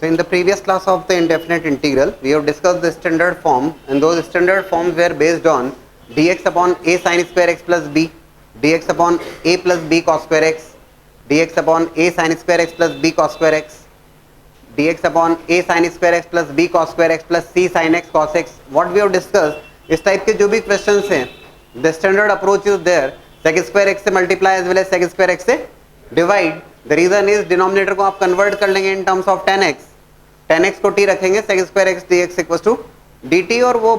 So in the previous class of the indefinite integral, we have discussed the standard form, and those standard forms were based on dx upon a sin square x plus b, dx upon a plus b cos square x, dx upon a sin square x plus b cos square x, dx upon a sin square x plus b cos square x plus c sin x cos x. What we have discussed, इस type के जो भी questions हैं, the standard approach is there, sec square x से multiply as well as sec square x से divide. The reason is denominator को आप convert कर लेंगे इन terms of tan x, tan x को t रखेंगे, sec square x dx equal to dt, और वो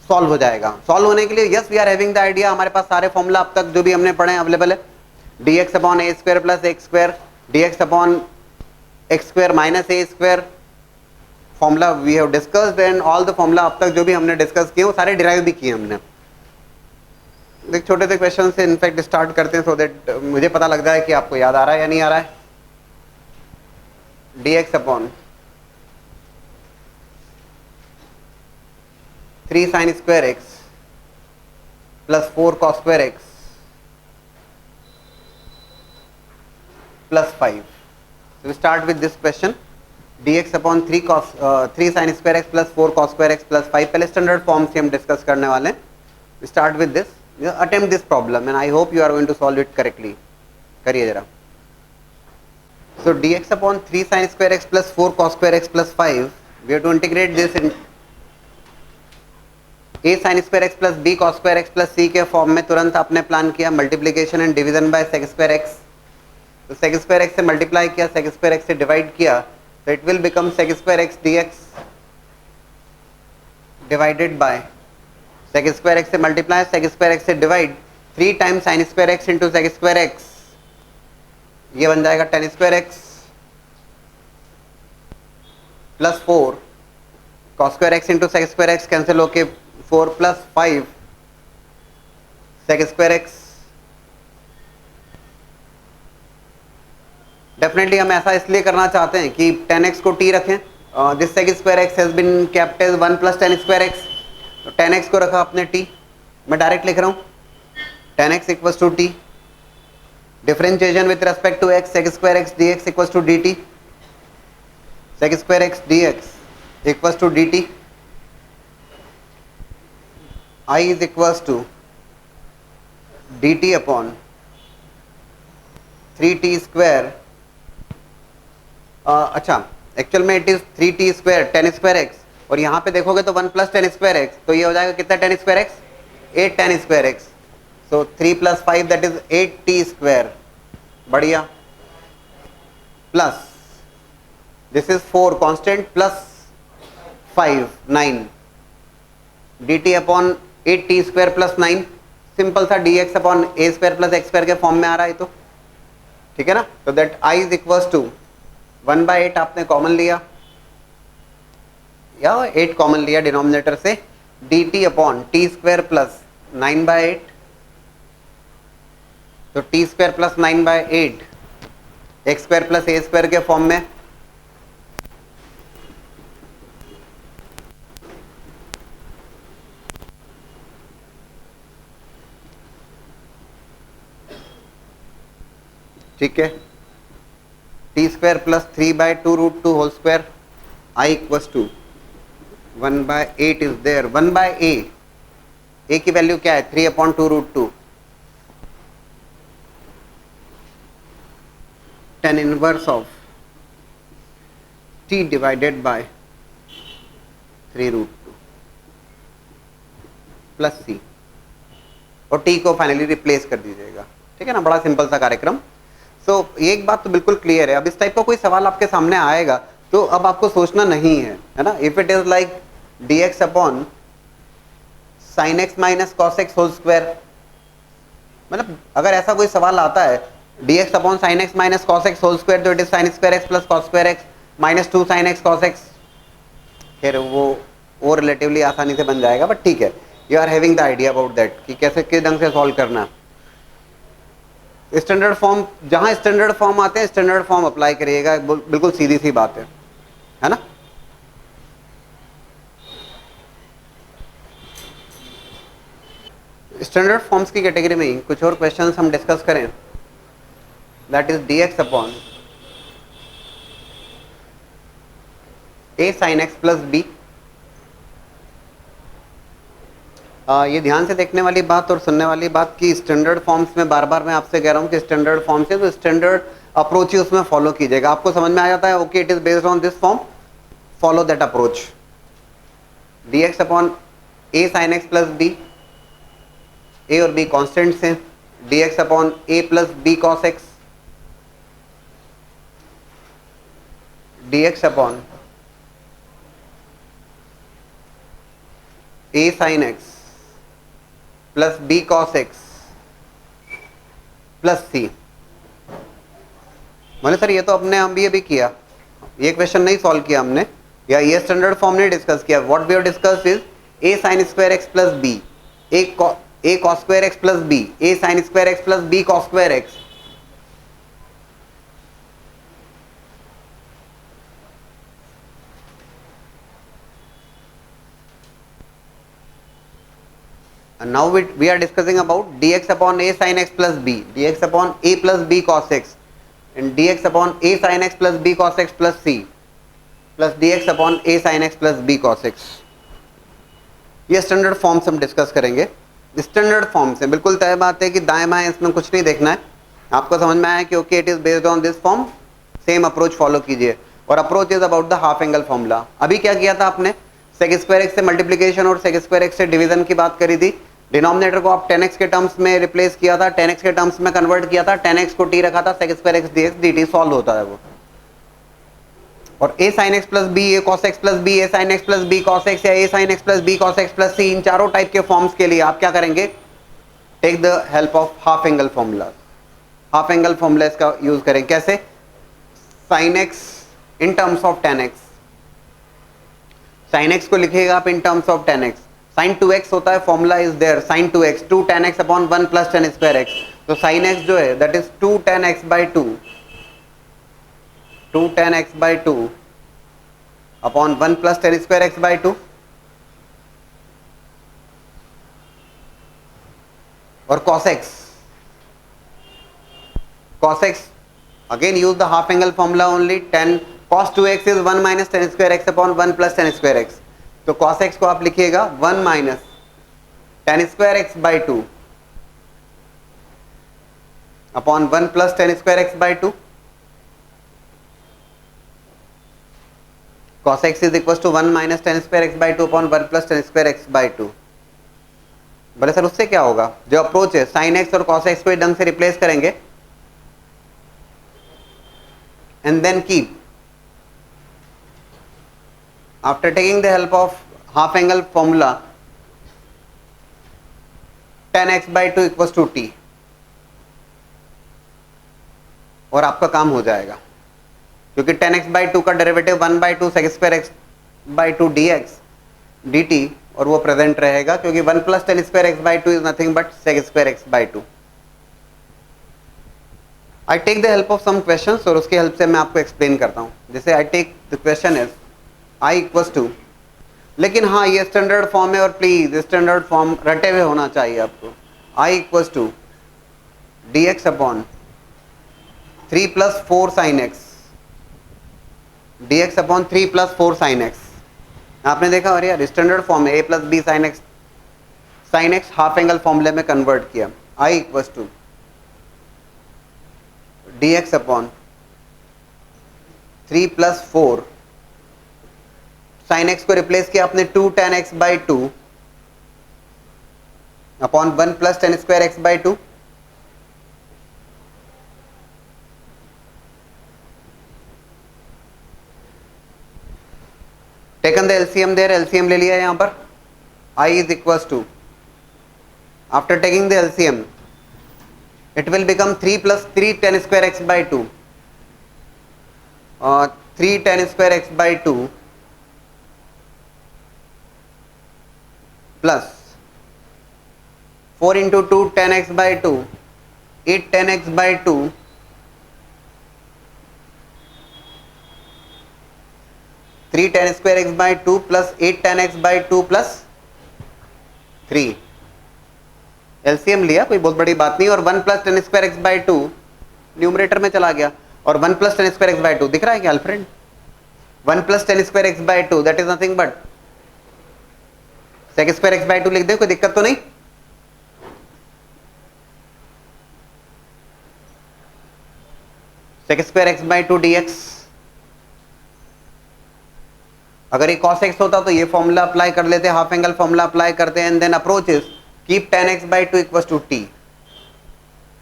सॉल्व हो जाएगा. सॉल्व होने के लिए yes we are having the idea, हमारे पास सारे फॉर्मूला अब तक जो भी हमने पढ़े अवेलेबल है. dx upon a square plus x square, dx upon x square minus a square, formula we have discussed, and all the formula अब तक जो भी हमने डिस्कस किए वो सारे डिराइव भी किए हमने. एक छोटे से क्वेश्चन से इनफैक्ट स्टार्ट करते हैं, सो दैट मुझे पता लग जाए कि आपको याद आ रहा है या नहीं आ रहा है. dx upon 3 sin square x plus 4 cos square x plus 5. So we start with this question. dx upon 3 sin square x plus 4 cos square x plus 5. पहले स्टैंडर्ड फॉर्म से हम डिस्कस करने वाले हैं. We start with this. Attempt this problem and I hope you are going to solve it correctly. करिए जरा. So dx upon 3 sin square x plus 4 cos square x plus 5. We have to integrate this in a sin square x plus b cos square x plus c के form में. तुरंत आपने plan किया multiplication and division bye sec square x. तो sec square x से multiply किया, sec square x से divide किया, तो it will become sec square x dx divided by sec square x से मल्टीप्लाई, sec square x से divide, 3 times sin square x into sec square x, ये बन जाएगा tan square x plus 4 cos square x into sec square x cancel होके 4 plus 5 sec square x. Definitely हम ऐसा इसलिए करना चाहते हैं कि tan x को t रखें. This sec square x has been kept as 1 plus tan square x. तो tan x को रखा अपने t, मैं डायरेक्ट लिख रहा हूँ tan x equals to t, differentiation with respect to x, sec square x dx equals to dt, sec square x dx equals to dt, I is equals to dt upon 3t square. अच्छा, actual में it is 3t square tan square x, और यहाँ पे देखोगे तो 1 plus tan square x, तो ये हो जाएगा कितना tan square x, 8 tan square x. So 3 plus 5 that is 8t square. बढ़िया. Plus this is 4 constant plus 5 9 dt upon 8t square plus 9. Simple सा dx upon a square plus x square के form में आ रहा है तो ठीक है ना. तो that I is equals to 1/8 आपने कॉमन लिया या 8 कॉमन लिया डिनोमिनेटर से, dt upon t square plus 9/8. तो t square plus 9/8 x square plus a square के फॉर्म में. ठीक है. T square plus 3/2 root 2 whole square, I equals to 1/8 is there. 1/a की वैल्यू क्या है, 3/2 root 2, tan inverse of t divided by 3 root 2 plus c, और t को finally replace कर दीजिएगा. ठीक है ना, बड़ा सिंपल सा कार्यक्रम. सो एक बात तो बिल्कुल क्लियर है. अब इस टाइप का कोई सवाल आपके सामने आएगा तो अब आपको सोचना नहीं है ना. If it is like dx upon sin x minus cos x whole square, मतलब अगर ऐसा कोई सवाल आता है dx upon sin x minus cos x whole square, तो it is sin square x plus cos square x minus 2 sin x cos x. फिर वो रिलेटिवली आसानी से बन जाएगा, बट ठीक है, you are having the idea about that कि कैसे किस ढंग से सॉल्व करना. स्टैंडर्ड फॉर्म, जहां स्टैंडर्ड फॉर्म आते हैं स्टैंडर्ड फॉर्म अप्लाई करिएगा, बिल्कुल सीधी सी बात है ना. स्टैंडर्ड फॉर्म्स की कैटेगरी में ही कुछ और क्वेश्चंस हम डिस्कस करें. That is dx upon a sin x plus b। ये ध्यान से देखने वाली बात और सुनने वाली बात की स्टैंडर्ड फॉर्म्स में बार बार मैं आपसे कह रहा हूँ कि स्टैंडर्ड फॉर्म से तो स्टैंडर्ड अप्रोच ही उसमें फॉलो कीजिएगा। आपको समझ में आ जाता है okay it is based on this form, follow that approach. dx upon a sin x plus b, a और b कॉन्स्टेंट्स हैं, dx upon a plus b cos x, dx upon a sin x plus b cos x plus c। मैंने sir ये तो अपने हम भी अभी किया, ये क्वेश्चन नहीं सॉल्व किया हमने, या ये स्टैंडर्ड फॉर्म नहीं डिस्कस किया। What we have discussed is a sin square x plus b, a cos square x plus b, a sin square x plus b cos square x। And now we are discussing about dx upon a sin x plus b, dx upon a plus b cos x, and dx upon a sin x plus b cos x plus c, plus dx upon a sin x plus b cos x। ये standard forms हम discuss करेंगे। Standard forms हैं, बिल्कुल तय बात है कि दाएं बाएं इसमें कुछ नहीं देखना है। आपको समझ में आया कि okay it is based on this form, same approach follow कीजिए। और approach is about the half angle formula. अभी क्या किया था आपने, सेक स्क्वायर एक्स से मल्टीप्लीकेशन और सेक स्क्वायर एक्स से डिवीजन की बात करी थी। डिनोमिनेटर को आप 10x के टर्म्स में रिप्लेस किया था, 10x के टर्म्स में कन्वर्ट किया था, 10x को t रखा था, sec square x dx dt solve होता है वो। और a sin x plus b, a cos x plus b, a sin x plus b cos x या a sin x plus b cos x plus c, इन चारों type के forms के लिए आप क्या करेंगे, take the help of half angle formula. Half angle formula इसका यूज करें कैसे, sin x in terms of tan x, sin x को लिखिएगा आप in terms of tan x। sin 2x होता है, formula is there, sin 2x 2 tan x upon 1 plus tan square x। तो sin x जो है that is 2 tan x by 2, 2 tan x by 2 upon 1 plus tan square x by 2। और cos x, cos x again use the half angle formula only, tan cos 2x is 1 minus tan square x upon 1 plus tan square x। तो cos x को आप लिखिएगा 1 minus tan square x by 2 upon 1 plus tan square x by 2। cos x is equal to 1 minus tan square x by 2 upon 1 plus tan square x by 2। बोले sir उससे क्या होगा, जो approach है sin x और cos x को ढंग से रिप्लेस करेंगे and then keep after taking the help of half angle formula tan x by 2 equals to t, और आपका काम हो जाएगा। क्योंकि tan x by 2 का derivative 1 by 2 sec square x by 2 dx dt, और वो प्रेजेंट रहेगा क्योंकि 1 plus tan square x by 2 is nothing but sec square x by 2। I take the help of some questions और उसकी help से मैं आपको एक्सप्लेन करता हूँ। जैसे I take the question is I equals to, लेकिन हाँ ये स्टैंडर्ड फॉर्म है और प्लीज स्टैंडर्ड फॉर्म रटे हुए होना चाहिए आपको। I equals to dx upon 3 plus 4 sine x, dx upon 3 plus 4 sine x. आपने देखा और यार स्टैंडर्ड फॉर्म है, a plus b sine x half angle फॉर्मूले में कन्वर्ट किया। I equals to dx upon 3 plus 4 sine x को replace किया आपने 2 tan x by 2 upon 1 plus tan square x by 2। Taken the LCM there, LCM ले लिया यहां पर। I is equals to, after taking the LCM it will become 3 plus 3 tan square x by 2, 3 tan square x by 2 plus 4 into 2 tan x by 2, 8 tan x by 2 3 tan square x by 2 plus 8 tan x by 2 plus 3। LCM लिया, कोई बहुत बड़ी बात नहीं। और 1 plus tan square x by 2 numerator में चला गया और 1 plus tan square x by 2 दिख रहा है क्या Alfred? 1 plus tan square x by two that is nothing but sec square x by two लिख दे, कोई दिक्कत तो नहीं? Sec square x by two d x. अगर ये cos x होता तो ये फॉर्मूला अप्लाई कर लेते, हाफ एंगल फॉर्मूला अप्लाई करते and then approach is keep tan x by two equal to t.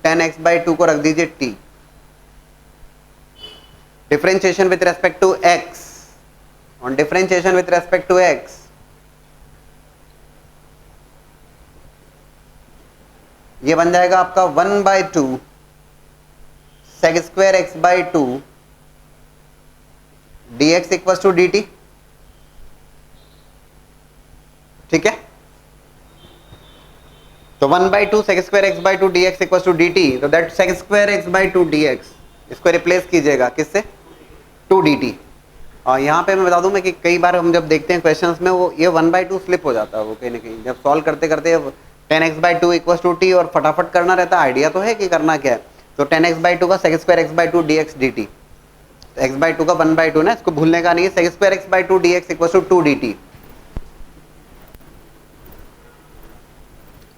tan x by two को रख दीजिए t। Differentiation with respect to x, on differentiation with respect to x ये बन जाएगा आपका 1 by two sec square x by two d x equal to d t. ठीक है, तो 1 by two sec square x by two d x equal to d t, तो that sec square x by two d x इसको replace कीजिएगा किससे? Two d t. और यहाँ पे मैं बता दूं मैं कि कई बार हम जब देखते हैं क्वेश्चंस में वो ये 1 बाई टू स्लिप हो जाता है, वो कहीं ना कहीं जब सॉल्व करते करते tan x by two equal to t और फटाफट करना रहता है, आइडिया तो है कि करना क्या है। तो टेन एक्स बाई टू का sec square x by two d x d t, x by two का 1 बाई टू ना, इसको भूलने का नहीं है। Sec square x by two d x equal to two d t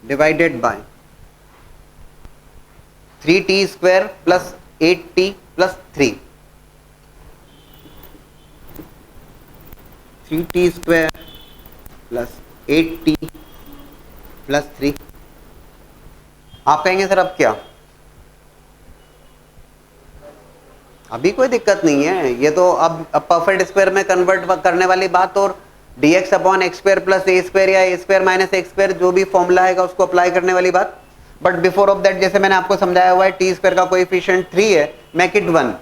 divided by 3t square plus 8t plus 3, 3t square plus 8t plus 3। आप कहेंगे sir अब क्या? अभी कोई दिक्कत नहीं है, ये तो अब परफेक्ट स्क्वायर में कन्वर्ट करने वाली बात, और dx upon x square plus a square या a square minus x square जो भी फॉर्मूला आएगा उसको अप्लाई करने वाली बात। बट बिफोर ऑफ दैट जैसे मैंने आपको समझाया हुआ है टी स्क्वायर का कोएफिशिएंट 3 है, मेक इट 1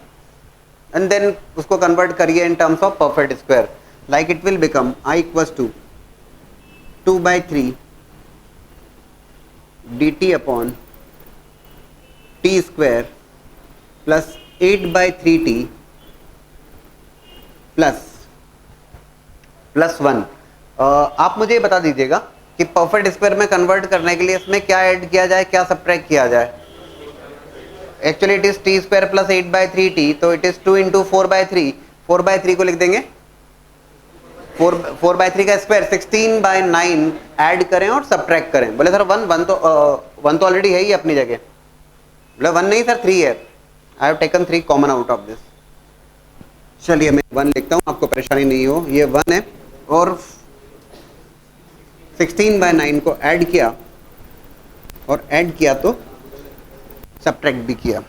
एंड देन उसको कन्वर्ट करिए in terms of perfect square, like it will become i equals to 2 by 3 dt upon t square plus 8 by 3t plus 1। आप मुझे बता दीजिएगा कि परफेक्ट स्क्वायर में कन्वर्ट करने के लिए इसमें क्या ऐड किया जाए, क्या सब्ट्रैक्ट किया जाए। Actually it is t square plus 8 by 3t, तो it is 2 into 4 by 3, 4 by 3 को लिख देंगे 4 बाई 3 का स्क्वायर 16 बाई 9 ऐड करें और सब्ट्रैक्ट करें। बोले सर वन तो ऑलरेडी है ही अपनी जगह। बोले 1 नहीं सर 3 है, I have taken 3 common out of this. चलिए मैं 1 लिखता हूँ, आपको परेशानी नहीं हो, ये 1 है और 16 बाई 9 को ऐड किया, और ऐड किया तो सब्ट्रैक्ट भी किया।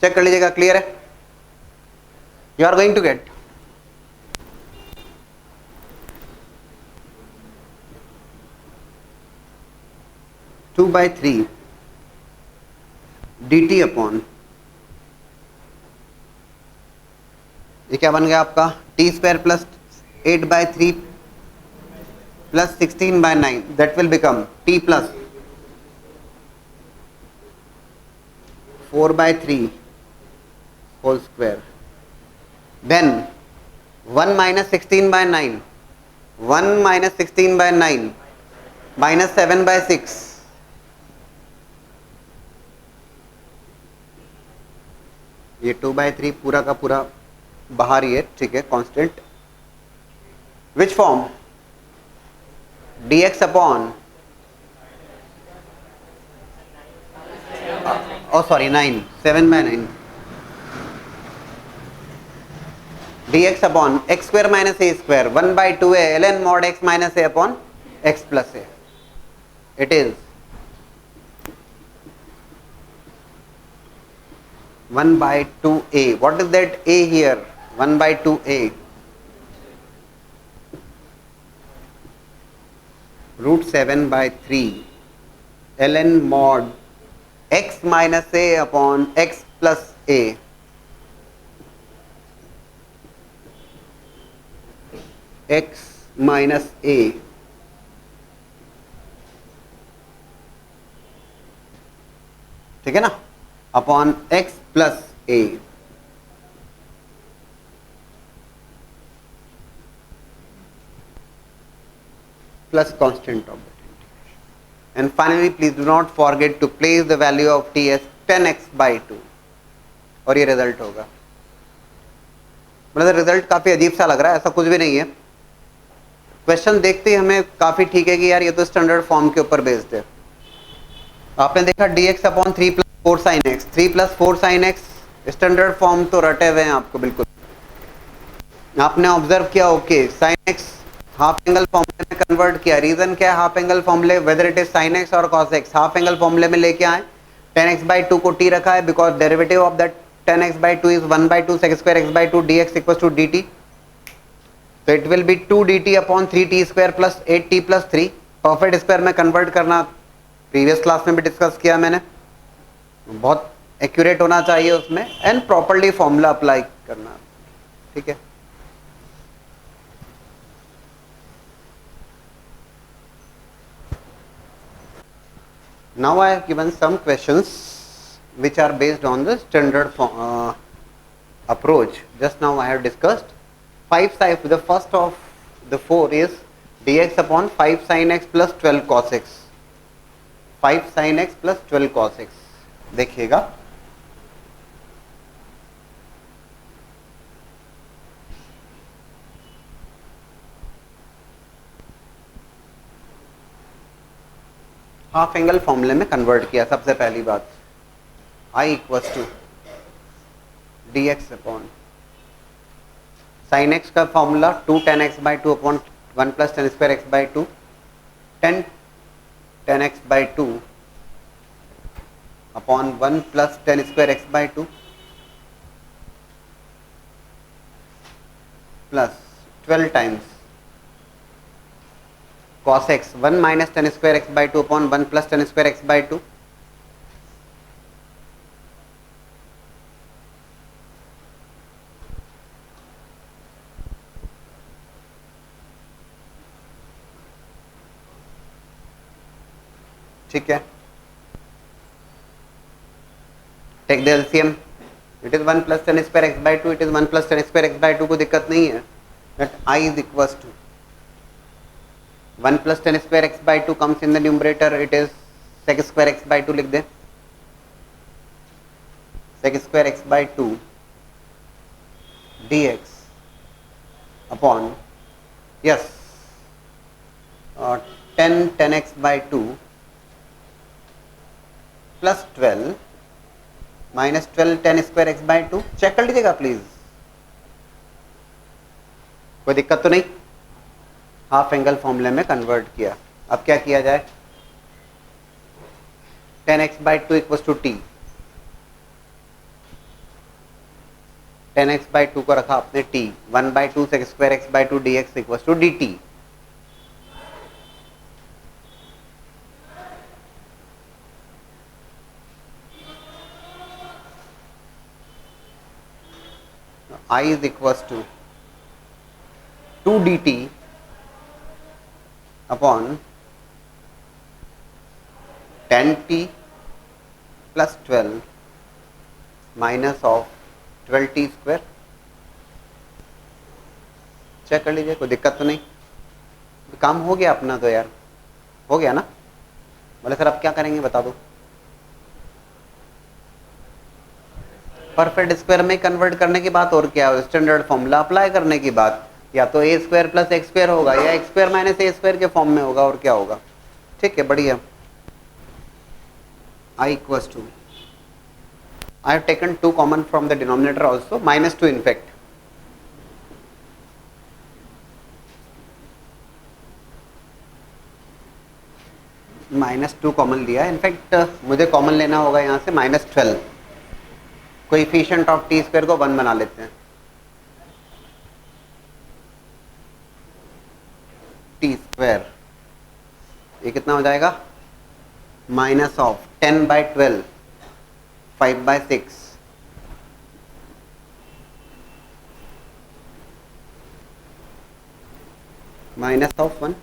चेक कर लीजिएगा, क्लियर है? You are going to get 2 by 3 dt upon, ये क्या बन गया आपका? T square plus 8 by 3 plus 16 by 9, that will become t plus 4 by 3 whole square, then 1 minus 16 by 9, 1 minus 16 by 9 minus 7 by 6, ये 2 by 3 पूरा का पूरा बाहर ही है, ठीक है, constant. Which form? dx upon, oh sorry 9, 7 by 9 dx upon x square minus a square 1 by 2 है ln mod x minus a upon x plus a. It is 1 by 2a. What is that a here? 1 by 2a. Root 7 by 3 ln mod x minus a upon x plus a. x minus a ठीक है ना, upon x plus a। plus constant of that integration. And finally please do not forget to place the value of t as 10x by 2 और ये result होगा। मतलब result काफी अजीब सा लग रहा है, ऐसा कुछ भी नहीं है। क्वेश्चन देखते ही हमें काफी ठीक है कि यार ये तो स्टैंडर्ड फॉर्म के ऊपर बेस्ड है। आपने देखा dx upon 3 plus 4 sine x, 3 plus 4 sine x, standard form तो रटे हुए हैं आपको बिल्कुल। आपने ऑब्जर्व किया, okay sign x half angle फॉर्मूले में कन्वर्ट किया। रीजन क्या है हाफ एंगल फॉर्मूले, weather it is sine x और कॉस एक्स, हाफ एंगल फॉर्मूले में लेके आए। 10x/2 को t रखा है because derivative of that 10x/2 is 1/2 sec square x/2 dx equals to dt। तो it will be 2dt upon 3t² plus 8t plus 3। Perfect square में कन्वर्ट करना प्रीवियस क्लास में भी डिस्कस किया मैंने, बहुत एक्यूरेट होना चाहिए उसमें एंड प्रॉपर्ली फॉर्मूला अप्लाई करना, ठीक है। Now I have given some questions which are based on the standard approach. Just now I have discussed 5 sin. The first of the 4 is dx upon 5 sin x plus 12 cos x. 5 sin x plus 12 cos x. देखिएगा, half angle फॉर्मूले में convert किया। सबसे पहली बात I equals to d x upon sine x का formula 2 tan x/2 upon 1 plus tan square x/2, 10 tan x/2 upon 1 plus tan square x/2 plus 12 times cos x 1 minus tan square x/2 upon 1 plus tan square x/2, ठीक है। Take the LCM, it is 1 plus tan square x/2, it is 1 plus tan square x/2 को दिक्कत नहीं है। That I is equals to 1 plus tan square x/2 comes in the numerator, it is sec square x/2 लिख दें, sec square x/2 dx upon yes 10 tan x/2 plus 12 minus 12 tan square x/2। Check कर लीजिएगा please, कोई दिक्कत तो नहीं। Half angle फॉर्मूले में कन्वर्ट किया। अब क्या किया जाए, 10 x/2 equals to t, 10 x/2 को रखा आपने t, 1/2 sec square x/2 dx equals to dt। I is equals to 2 dt upon 10t plus 12 minus of 12t square. Check कर लीजिए, कोई दिक्कत तो नहीं। काम हो गया अपना तो यार, हो गया ना। बोले सर अब क्या करेंगे बता दो। परफेक्ट स्क्वायर में कन्वर्ट करने की बात, और क्या है, स्टैंडर्ड फॉर्मूला अप्लाई करने की बात। या तो ए स्क्वायर प्लस एक्स स्क्वायर होगा या x square minus a square के फॉर्म में होगा, और क्या होगा। ठीक है, बढ़िया। I equals to, I have taken 2 common from the denominator also, -2 in fact. -2 common लिया, इनफैक्ट मुझे कॉमन लेना होगा यहाँ से -12। कोएफिशिएंट ऑफ टी स्क्वायर को 1 बना लेते हैं। टी स्क्वायर ये कितना हो जाएगा, माइनस ऑफ 10/12 5/6 माइनस ऑफ 1।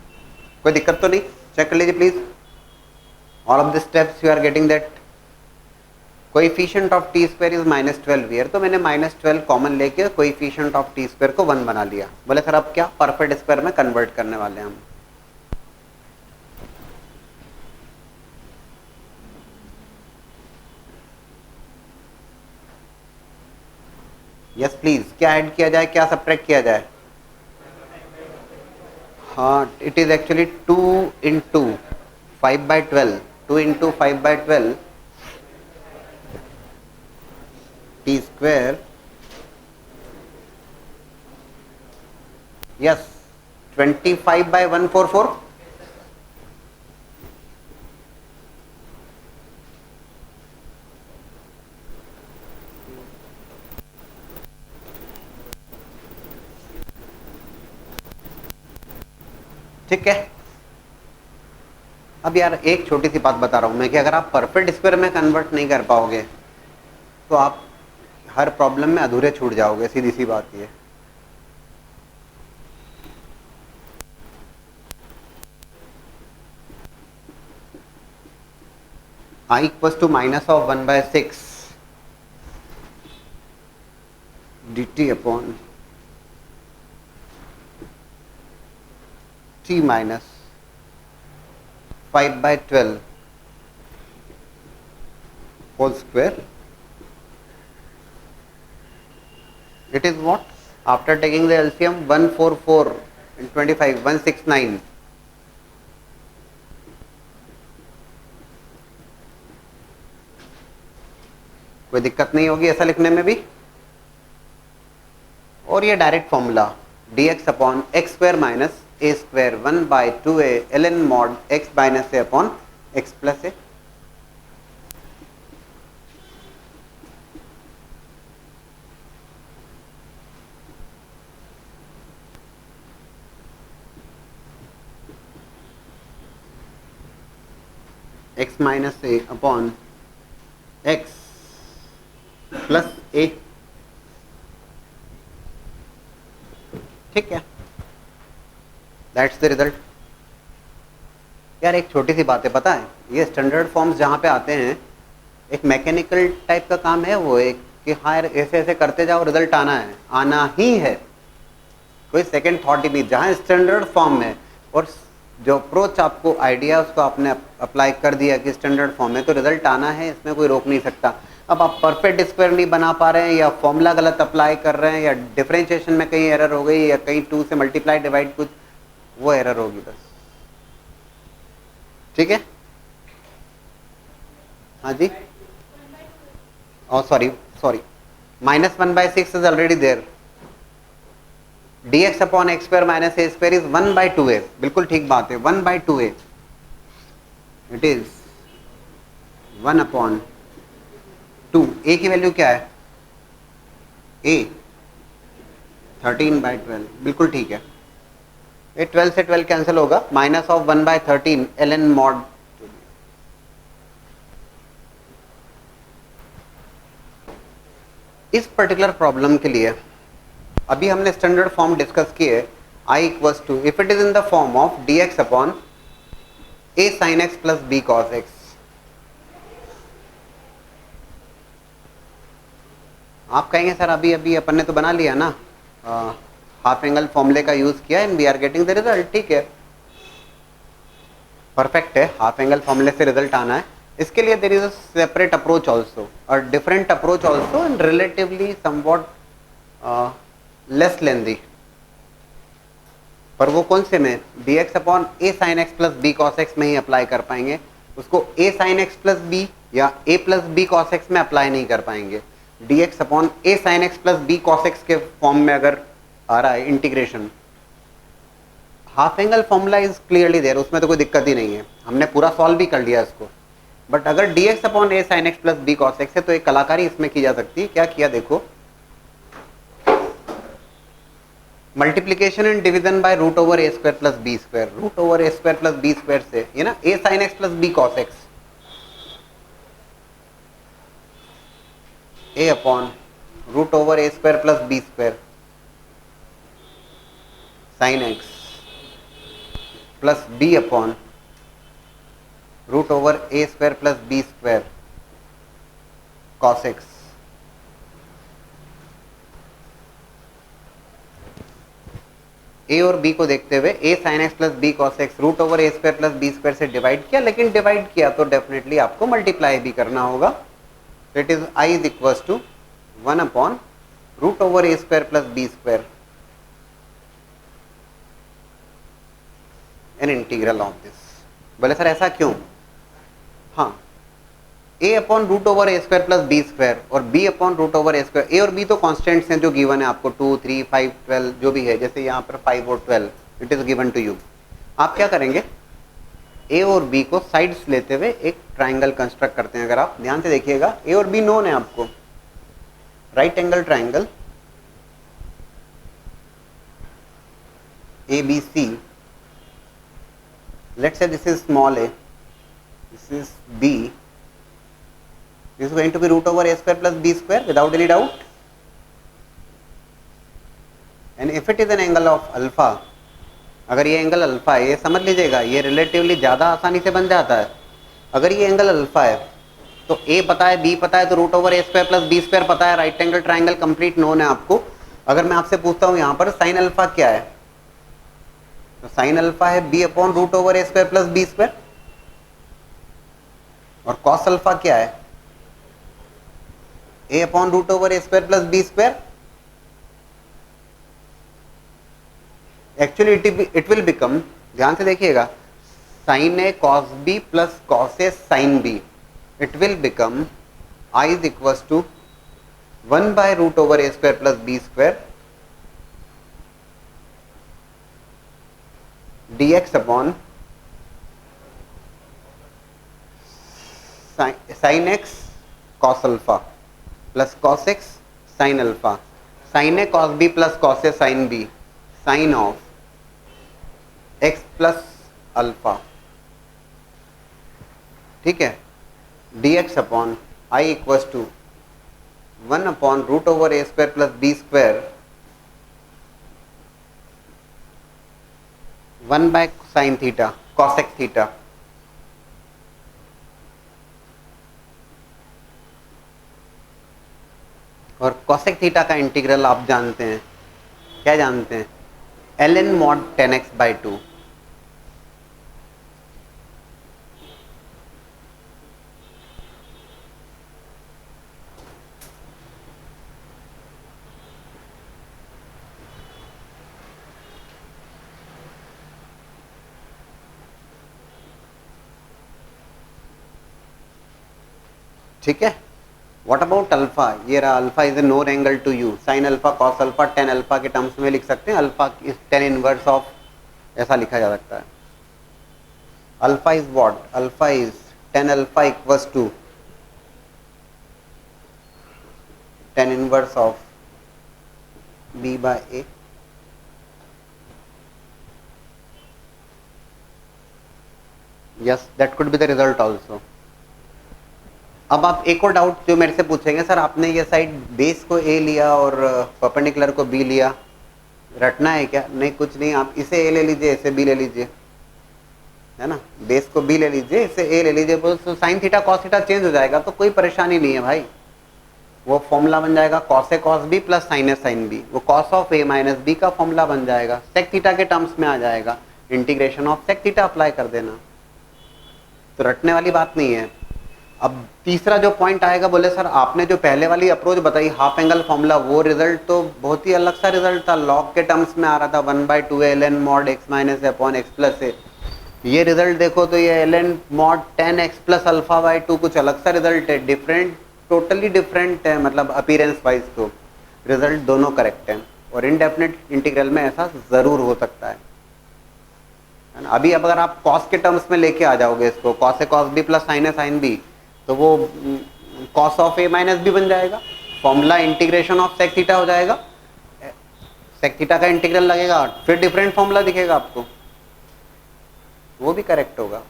कोई दिक्कत तो नहीं, चेक कर लीजिए please. All of the steps you are getting that coefficient of t square is -12 here. तो मैंने -12 कॉमन लेके कोएफिशिएंट ऑफ टी स्क्वायर को 1 बना लिया। बोले सर अब क्या, परफेक्ट स्क्वायर में कन्वर्ट करने वाले हैं हम। यस प्लीज, क्या ऐड किया जाए, क्या सब्ट्रैक्ट किया जाए? हाँ, it is actually 2 into 5/12, 2 into 5/12 T square, yes 25/144। ठीक है। अब यार एक छोटी सी बात बता रहा हूं मैं कि अगर आप परफेक्ट स्क्वायर में कन्वर्ट नहीं कर पाओगे तो आप हर प्रॉब्लम में अधूरे छूट जाओगे, सीधी सी बात ये। I equals to minus of 1/6 dt upon t minus 5/12 whole square. It is what? After taking the LCM, 144 and 25, 169. कोई दिक्कत नहीं होगी ऐसा लिखने में भी। और ये direct formula dx upon x square minus a square 1/2a ln mod x minus a upon x plus a. X minus a upon x plus a. ठीक है, दैट्स द रिजल्ट। यार एक छोटी सी बात है, पता है ये स्टैंडर्ड फॉर्म्स जहाँ पे आते हैं एक मैकेनिकल टाइप का काम है वो, एक कि हाँ यार ऐसे ऐसे करते जाओ रिजल्ट आना ही है, कोई सेकंड थॉट ही नहीं। जहाँ स्टैंडर्ड फॉर्म है और जो अप्रोच आपको आइडिया उसको आपने अप्लाई कर दिया कि स्टैंडर्ड फॉर्म है तो रिजल्ट आना है, इसमें कोई रोक नहीं सकता। अब आप परफेक्ट स्क्वायर नहीं बना पा रहे हैं या फॉर्मूला गलत अप्लाई कर रहे हैं या डिफरेंशिएशन में कहीं एरर हो गई या कहीं 2 से मल्टीप्लाई डिवाइड कुछ वो एरर होगी बस। ठीक है, हाँ जी। Oh sorry -1/6 is already there. dx upon x square minus a square is 1/2a, बिल्कुल ठीक बात है, 1/2a। It is 1/2। a की वैल्यू क्या है? a 13/12, बिल्कुल ठीक है। ये 12 से 12 कैंसिल होगा, माइनस ऑफ 1/13 ln mod। इस पर्टिकुलर प्रॉब्लम के लिए अभी हमने स्टैंडर्ड फॉर्म डिस्कस किए, i equals to if it is in the form of dx upon a sin x plus b cos x। आप कहेंगे सर अभी अभी अपन ने तो बना लिया ना, हाफ एंगल फॉर्मूले का यूज किया and we are getting the result. ठीक है, परफेक्ट है, हाफ एंगल फॉर्मूले से रिजल्ट आना है। इसके लिए there is a separate approach also और different approach also and relatively somewhat less lengthy. पर वो कौन से में? dx upon a sin x plus b cos x में ही अप्लाई कर पाएंगे, उसको a sin x plus b या a plus b cos x में अप्लाई नहीं कर पाएंगे। dx upon a sin x plus b cos x के फॉर्म में अगर आ रहा है integration, half angle formula is clearly there, उसमें तो कोई दिक्कत ही नहीं है, हमने पूरा सॉल्व भी कर लिया इसको। बट अगर dx upon a sin x plus b cos x है तो एक कलाकारी इसमें की जा सकती है। क्या किया देखो, multiplication and division by root over a square plus b square, root over a square plus b square से ये ना a sin x plus b cos x, a upon root over a square plus b square sin x plus b upon root over a square plus b square cos x। a और b को देखते हुए a sin x plus b cos x root over a square plus b square से divide किया, लेकिन divide किया तो definitely आपको मल्टीप्लाई भी करना होगा। It is i is equal to 1 upon root over a square plus b square an integral of this. बोले सर ऐसा क्यों? हाँ, a upon root over a square plus b square और b upon root over a square, a और b तो constants हैं जो given है आपको, 2, 3, 5, 12 जो भी है, जैसे यहाँ पर 5 और 12 it is given to you. आप क्या करेंगे, ए और बी को साइड्स लेते हुए एक ट्राइंगल कंस्ट्रक्ट करते हैं। अगर आप ध्यान से देखिएगा, ए और बी नोन है आपको, right angle triangle a b c, let's say this is small a, this is b, this is going to be root over a square plus b square without any doubt, and if it is an angle of alpha, अगर ये angle alpha है, ये समझ लीजिएगा, ये relatively ज़्यादा आसानी से बन जाता है। अगर ये एंगल अल्फा है तो a पता है, b पता है, तो root over a square plus b square पता है, right angle triangle complete known है आपको। अगर मैं आपसे पूछता हूँ यहाँ पर साइन अल्फा क्या है, तो साइन अल्फा है b upon root over a square plus b square, और कॉस अल्फा क्या है, a upon root over a square plus b square. Actually it will become, ध्यान से देखिएगा, sine a cos b plus cos a sine b, it will become I is equal to 1 by root over a square plus b square dx upon sine x cos alpha plus cos x sine alpha, sine a cos b plus cos a sine b, sine of x plus alpha, ठीक है, dx upon I equal to 1 upon root over a square plus b square 1 by sine theta cosec theta. और cosec theta का integral आप जानते हैं, क्या जानते हैं, ln mod 10x by 2। ठीक है, व्हाट अबाउट अल्फा, ये रहा alpha is a known angle to you, sine alpha cos alpha tan alpha के टर्म्स में लिख सकते हैं, alpha is tan inverse of, ऐसा लिखा जा सकता है। Alpha is what, alpha is tan alpha equals to tan inverse of b by a. Yes, that could be the result also. अब आप एक और डाउट जो मेरे से पूछेंगे, सर आपने ये साइड बेस को ए लिया और परपेंडिकुलर को बी लिया, रटना है क्या? नहीं, कुछ नहीं, आप इसे ए ले लीजिए, इसे बी ले लीजिए, है ना, बेस को बी ले लीजिए, इसे ए ले लीजिए, तो sine theta cos theta change हो जाएगा, तो कोई परेशानी नहीं है भाई। वो फॉर्मूला बन जाएगा cos a cos b plus sine a sine b, वो cos of a minus b का फॉर्मूला बन जाएगा, सेक थीटा के टर्म्स में आ जाएगा, integration of sec theta apply कर देना, तो रटने वाली बात नहीं है। अब तीसरा जो पॉइंट आएगा, बोले सर आपने जो पहले वाली अप्रोच बताई हाफ एंगल फॉर्मूला, वो रिजल्ट तो बहुत ही अलग सा रिजल्ट था, लॉग के टर्म्स में आ रहा था, 1/2 ln mod x minus a upon x plus ए। ये रिजल्ट देखो तो ये ln mod 10x plus alpha by 2 कुछ अलग सा रिजल्ट है, डिफरेंट, टोटली डिफरेंट है, मतलब अपीयरेंस वाइज तो रिजल्ट दोनों करेक्ट है, और इनडेफिनेट इंटीग्रल में ऐसा जरूर हो सकता है ना। अभी अब अगर आप कॉस के टर्म्स में लेके आ जाओगे इसको, cos a cos b plus sine a sine b, तो वो cos of a minus b बन जाएगा, formula integration of sec theta हो जाएगा, सेक थीटा का इंटीग्रल लगेगा, फिर डिफरेंट फॉर्मूला दिखेगा आपको, वो भी करेक्ट होगा,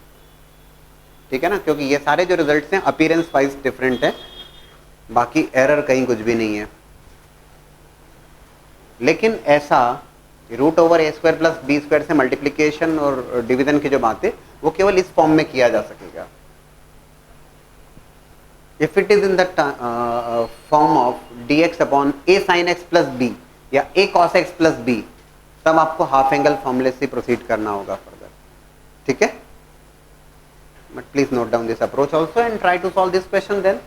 ठीक है ना, क्योंकि ये सारे जो रिजल्ट्स हैं अपीयरेंस वाइज डिफरेंट है, बाकी एरर कहीं कुछ भी नहीं है। लेकिन ऐसा root over a square plus b square से मल्टीप्लीकेशन और डिवीजन की जो बात है वो केवल इस फॉर्म में किया जा सकेगा। If it is in the form of dx upon a sin x plus b या a cos x plus b, तब आपको हाफ एंगल फॉर्मूले से प्रोसीड करना होगा फर्दर, ठीक है। But please note down this approach also and try to solve this question then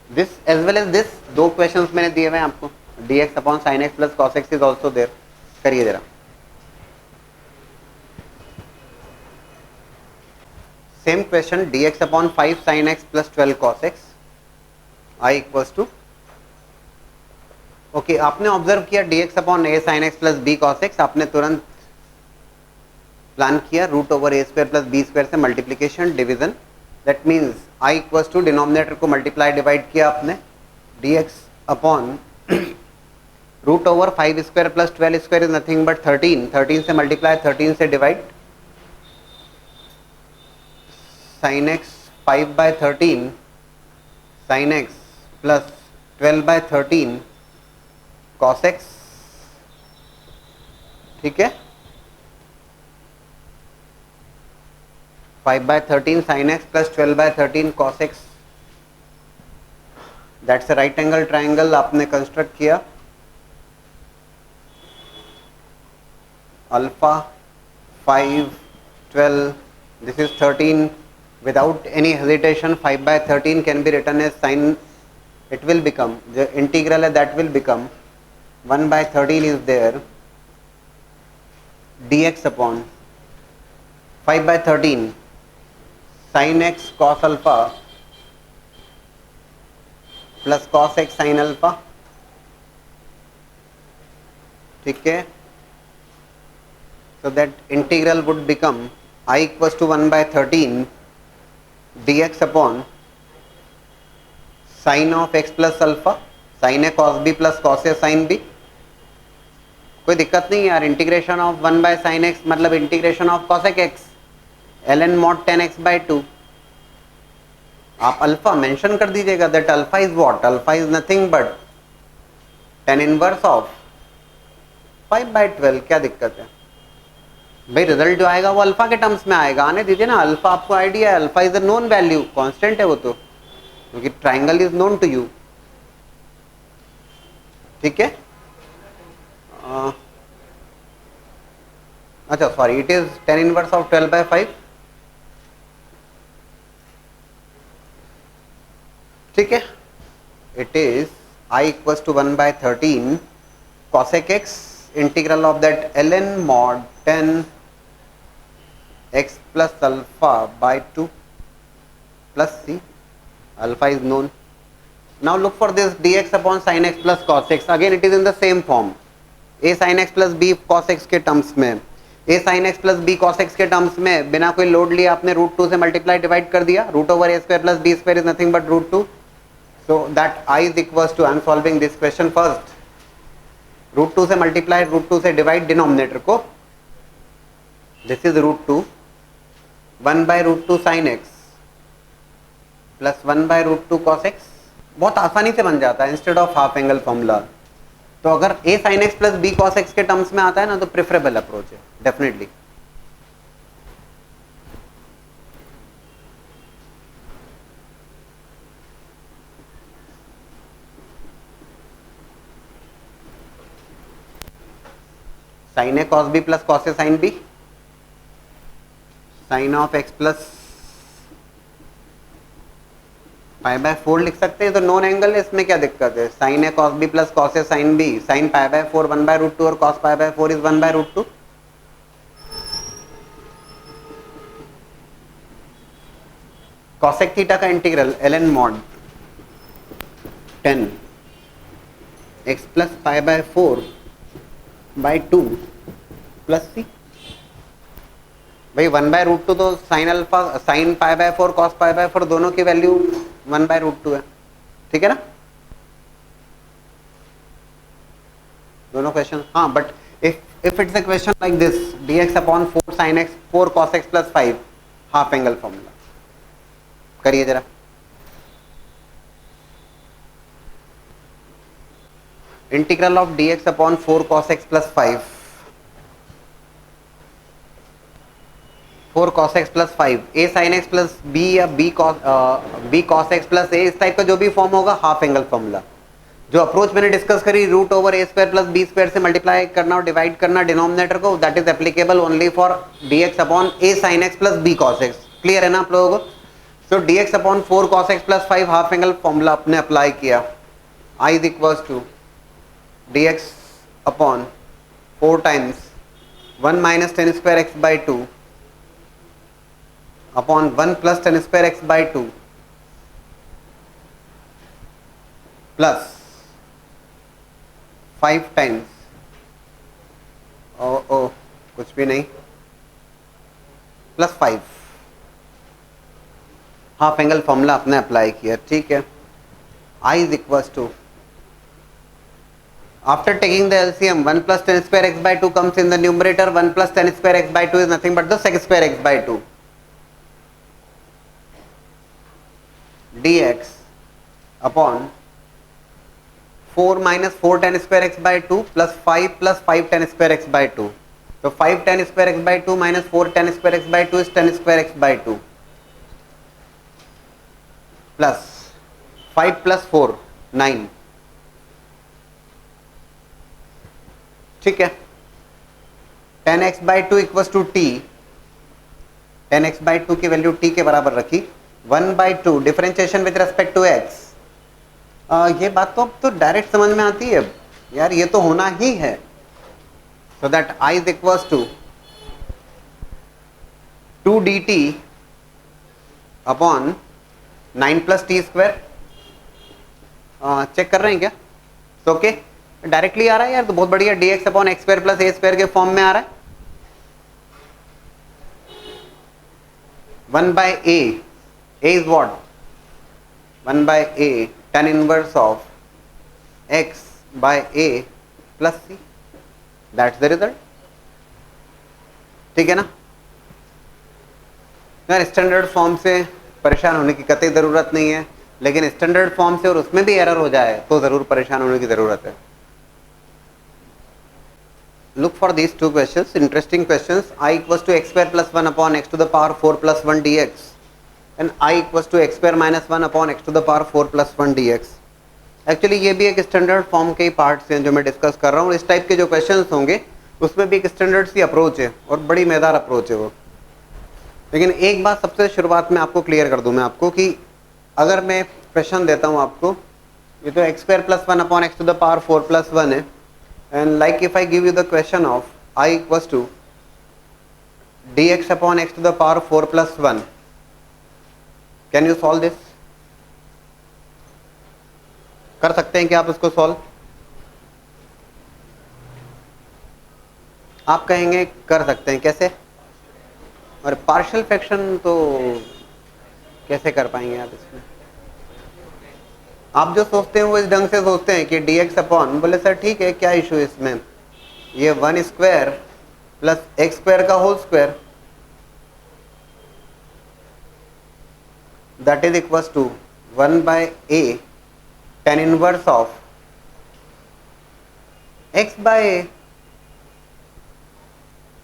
this as well as this. 2 questions मैंने दिए हुए हैं आपको। dx upon sine x plus cos x is also there. करिए जरा. Same question dx upon 5 sin x plus 12 cos x i equals to. Okay, आपने observe किया dx upon a sin x plus b cos x, आपने तुरंत plan किया root over a square plus b square से multiplication division. That means i equals to denominator को multiply divide किया आपने dx upon root over 5 square plus 12 square is nothing but 13. 13 से multiply, 13 से divide. sin x 5 by 13 sin x plus 12 by 13 cos x. ठीक है, 5 by 13 sin x plus 12 by 13 cos x. That's a right angle triangle आपने construct किया. Alpha 5 12, this is 13. Without any hesitation 5 by 13 can be written as sin. It will become, the integral that will become 1 by 13 is there dx upon 5 by 13 sin x cos alpha plus cos x sin alpha. ठीक है, so that integral would become I equals to 1 by 13 dx upon sin of x plus alpha sin a cos b plus cos a sin b. कोई दिक्कत नहीं यार. Integration of 1 by sin x मतलब integration of cosec x ln mod 10x by 2. आप alpha mention कर दीजिएगा. That alpha is what? Alpha is nothing but tan inverse of 5 by 12. क्या दिक्कत है भाई? रिजल्ट जो आएगा वो अल्फा के टर्म्स में आएगा. आने दीजिए ना. अल्फा आपको आइडिया है, alpha is a known value, constant है वो तो, क्योंकि triangle is known to you. ठीक है. अच्छा sorry, it is tan inverse of 12 by 5. ठीक है, it is I equals to 1 by 13 cosec x integral of that ln mod 10 x plus alpha by 2 plus c. Alpha is known. Now look for this dx upon sin x plus cos x. Again it is in the same form. a sin x plus b cos x के terms में, a sin x plus b cos x के terms में बिना कोई load लिए आपने root 2 से multiply divide कर दिया. Root over a square plus b square is nothing but root 2. So that I is equals to, I am solving this question first. Root 2 से मल्टीप्लाई, रूट 2 से डिवाइड डिनोमिनेटर को. This is root 2 1 by root 2 sine x plus 1 by root 2 cos x. बहुत आसानी से बन जाता है instead of half angle formula. तो अगर a sine x plus b cos x के टर्म्स में आता है ना तो प्रेफरेबल अप्रोच है definitely. Sine a cos b plus cos a sine b, sine of x plus pi by 4 लिख सकते हैं. तो नॉन एंगल है, इसमें क्या दिक्कत है? Sine a cos b plus cos a sine b, sine pi by 4 1 by root 2 और cos pi by 4 is 1 by root 2. Cosec theta का integral ln mod 10 x plus pi by 4 by 2 plus c. भाई 1 by root 2 तो sine alpha, sine pi by 4 cos pi by 4 दोनों की value 1 by root 2 है. ठीक है ना दोनों क्वेश्चन? हाँ, but if it's a question like this dx upon 4 sin x 4 cos x plus 5 half angle formula. करिए जरा. Integral of dx upon 4 cos x plus 5, 4 cos x plus 5, a sin x plus b या b cos x plus a, इस type का जो भी form होगा half angle formula. जो approach मैंने डिस्कस करी root over a square plus b square से मल्टीप्लाई करना और डिवाइड करना डिनोमिनेटर को, that is applicable only for dx upon a sin x plus b cos x. Clear है ना आप लोगों को? So dx upon 4 cos x plus 5 half angle formula आपने अप्लाई किया. I is equals to dx upon 4 times 1 minus tan square x by two upon 1 plus tan square x by two plus 5 times ओ कुछ भी नहीं plus 5 half angle formula आपने apply किया, ठीक है। I is equals to, after taking the LCM, 1 plus 10 square x by 2 comes in the numerator, 1 plus 10 square x by 2 is nothing but the sec square x by 2 dx upon 4 minus 4 tan square x by 2 plus 5 tan square x by 2. So 5 tan square x by 2 minus 4 tan square x by 2 is tan square x by 2 plus 5 plus 4 9, ठीक है। tan x by 2 equals to t, tan x by 2 की value t के बराबर रखी, 1 by 2 differentiation with respect to x। ये बात तो अब तो डायरेक्ट समझ में आती है यार, ये तो होना ही है। So that i is equals to 2 dt upon 9 plus t square. Check कर रहे हैं क्या? ओके, डायरेक्टली आ रहा है यार, तो बहुत बढ़िया। dx upon x square plus a square के फॉर्म में आ रहा है। 1 by a is what? 1 by a tan inverse of x by a plus c, that's the result, ठीक है ना यार। स्टैंडर्ड फॉर्म से परेशान होने की कतई जरूरत नहीं है, लेकिन स्टैंडर्ड फॉर्म से और उसमें भी एरर हो जाए तो जरूर परेशान होने की जरूरत है। Look for these two questions, interesting questions. i equals to x square plus 1 upon x to the power 4 plus 1 dx and i equals to x square minus 1 upon x to the power 4 plus 1 dx। Actually ये भी एक standard form के ही parts हैं जो मैं discuss कर रहा हूँ। इस टाइप के जो क्वेश्चंस होंगे उसमें भी एक स्टैंडर्ड सी अप्रोच है और बड़ी मजेदार अप्रोच है वो। लेकिन एक बात सबसे शुरुआत में आपको क्लियर कर दूं मैं आपको कि अगर मैं क्वेश्चन देता हूं आपको, ये तो x square plus 1 upon x to the power 4 plus 1 है, and like if I give you the question of i equals to dx upon x to the power 4 plus 1, can you solve this? कर सकते हैं क्या आप इसको solve? आप कहेंगे कर सकते हैं, कैसे? और पार्शियल फ्रैक्शन तो कैसे कर पाएंगे आप इसमें? आप जो सोचते हैं वो इस ढंग से सोचते हैं कि dx अपॉन, बोले सर ठीक है क्या इशू है इसमें, ये 1 स्क्वायर प्लस एक्स स्क्वायर का whole square that is equals to 1 by a tan inverse of x by a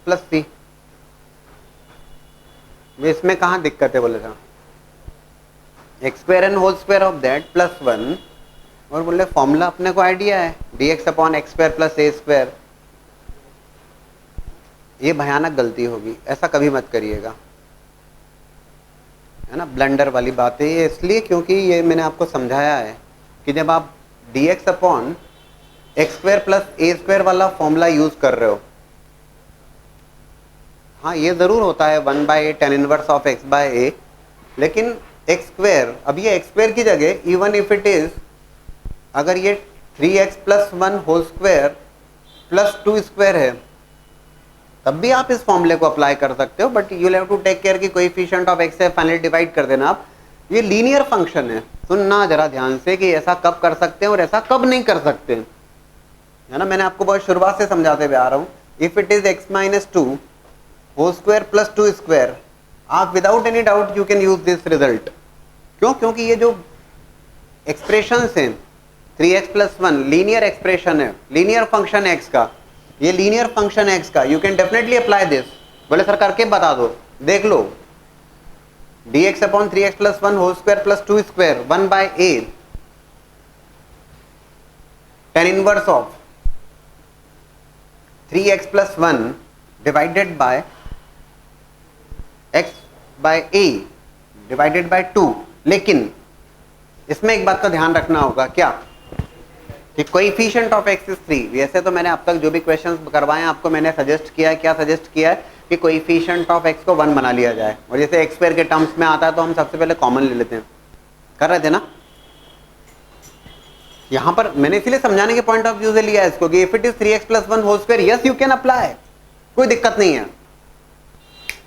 plus c। इसमें कहाँ दिक्कत है? बोले साहब x square and whole square of that plus 1, और बोले फॉर्मूला अपने को आइडिया है dx upon x square plus a square. ये भयानक गलती होगी, ऐसा कभी मत करिएगा, है ना। ब्लंडर वाली बात है ये, इसलिए क्योंकि ये मैंने आपको समझाया है कि जब आप dx upon x square plus a square वाला फॉर्मूला यूज कर रहे हो, हाँ ये जरूर होता है 1 by a tan inverse of x by a, लेकिन एक्स स्क्वायर, अब ये एक्स स्क्वायर की जगह इवन इफ इट इज, अगर ये 3x plus 1 whole square plus 2 square है तब भी आप इस फॉर्मूले को अप्लाई कर सकते हो, but you have to take care कि कोएफिशिएंट ऑफ x से फाइनली डिवाइड कर देना आप। ये लीनियर फंक्शन है, सुनना जरा ध्यान से कि ऐसा कब कर सकते हैं और ऐसा कब नहीं कर सकते, है ना। मैंने आपको बहुत शुरुआत से समझाते हुए आ रहा हूँ, if it is x minus 2 whole square plus 2 square, आप without any doubt you can use this result. क्यों? क्योंकि ये जो एक्सप्रेशन हैं 3x प्लस 1 लीनियर एक्सप्रेशन है, लीनियर फंक्शन है x का, ये लीनियर फंक्शन है x का, you can definitely apply this. बोले सर करके बता दो, देख लो dx upon 3x plus 1 whole square plus 2 square 1 by a tan inverse of 3x plus 1 divided by x by a divided by 2। लेकिन इसमें एक बात का ध्यान रखना होगा, क्या कि कोएफिशिएंट ऑफ x इज 3। वैसे तो मैंने अब तक जो भी क्वेश्चंस करवाए हैं आपको मैंने सजेस्ट किया है, क्या सजेस्ट किया है कि कोएफिशिएंट ऑफ x को 1 बना लिया जाए, और जैसे x स्क्वायर के टर्म्स में आता है तो हम सबसे पहले कॉमन ले लेते हैं, कर रहे थे ना। यहां पर मैंने इसीलिए समझाने के पॉइंट ऑफ व्यू से लिया है इसको कि if it is 3x plus 1 whole square, yes you can apply, कोई दिक्कत नहीं है।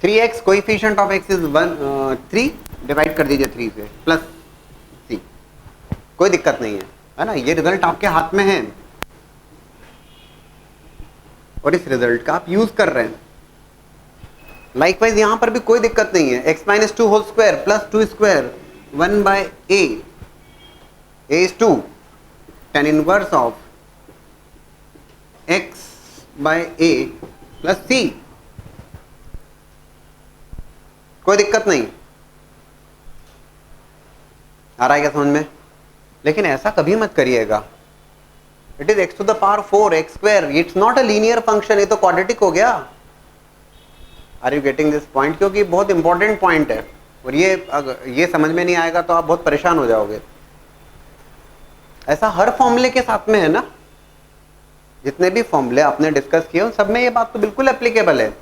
3x coefficient of x is 3, divide कर दीजिए 3 से प्लस c, कोई दिक्कत नहीं है ना। ये रिजल्ट आपके हाथ में है और इस रिजल्ट का आप यूज कर रहे हैं। लाइकवाइज यहां पर भी कोई दिक्कत नहीं है। x minus 2 whole square plus 2 square 1 by a is 2 tan inverse of x by a plus c, कोई दिक्कत नहीं। आ रहा है क्या समझ में? लेकिन ऐसा कभी मत करिएगा, it is x to the power 4 x square, it's not a linear function, ये तो क्वाड्रेटिक हो गया। Are you getting this point? क्योंकि बहुत इंपॉर्टेंट पॉइंट है और ये समझ में नहीं आएगा तो आप बहुत परेशान हो जाओगे। ऐसा हर फॉर्मूले के साथ में है ना, जितने भी फॉर्मूले आपने डिस्कस किए उन सब में ये बात तो बिल्कुल एप्लीकेबल है।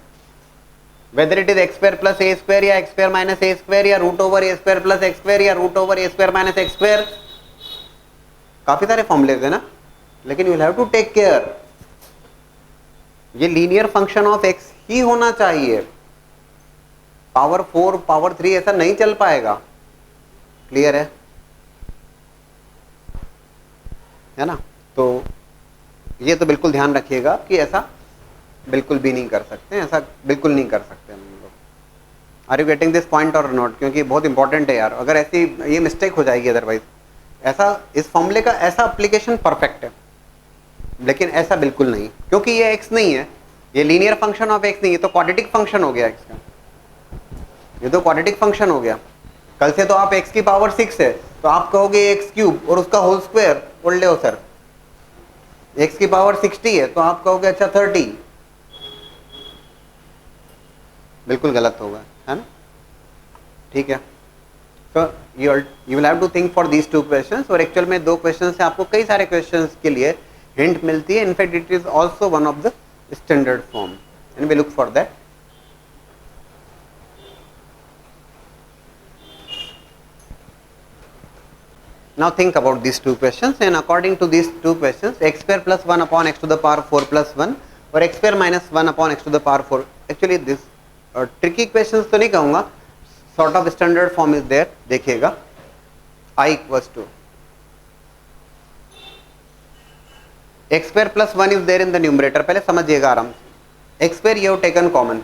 Whether it is x square plus a square या x square minus a square या root over a square plus x square या root over a square minus x square, काफी सारे फॉर्मूले है ना। लेकिन you will have to take care, ये लीनियर फंक्शन ऑफ एक्स ही होना चाहिए, पावर 4 पावर 3 ऐसा नहीं चल पाएगा। क्लियर है ना? तो ये तो बिल्कुल ध्यान रखिएगा कि ऐसा बिल्कुल भी नहीं कर सकते, ऐसा बिल्कुल नहीं कर सकते हम लोग। Are you getting this point और नॉट? क्योंकि बहुत इंपॉर्टेंट है यार, अगर ऐसी ये मिस्टेक हो जाएगी अदरवाइज। ऐसा इस फॉर्मूले का ऐसा एप्लीकेशन परफेक्ट है, लेकिन ऐसा बिल्कुल नहीं, क्योंकि ये x नहीं है, ये लीनियर फंक्शन ऑफ x नहीं, ये तो क्वाड्रेटिक फंक्शन हो गया x का, ये तो क्वाड्रेटिक फंक्शन हो गया। कल से तो आप x की पावर 6 है तो आप कहोगे x क्यूब और उसका होल स्क्वायर बोल ले सर। x की पावर 60 है तो आप कहोगे अच्छा 30, बिल्कुल गलत होगा, है ना? ठीक है। तो you will have to think for these 2 questions, और एक्चुअल में 2 क्वेश्चन से आपको कई सारे क्वेश्चंस के लिए हिंट मिलती है। In fact it is also one of the standard form and we look for that. Now think about these 2 questions, and according to these 2 questions, x square plus 1 upon x to the power 4 plus 1 और x square minus 1 upon x to the power 4, actually this tricky questions तो नहीं कहूँगा, sort of standard form is there। देखिएगा I equals to x square plus 1 is there in the numerator। पहले समझिएगा आराम से, x square you have taken common,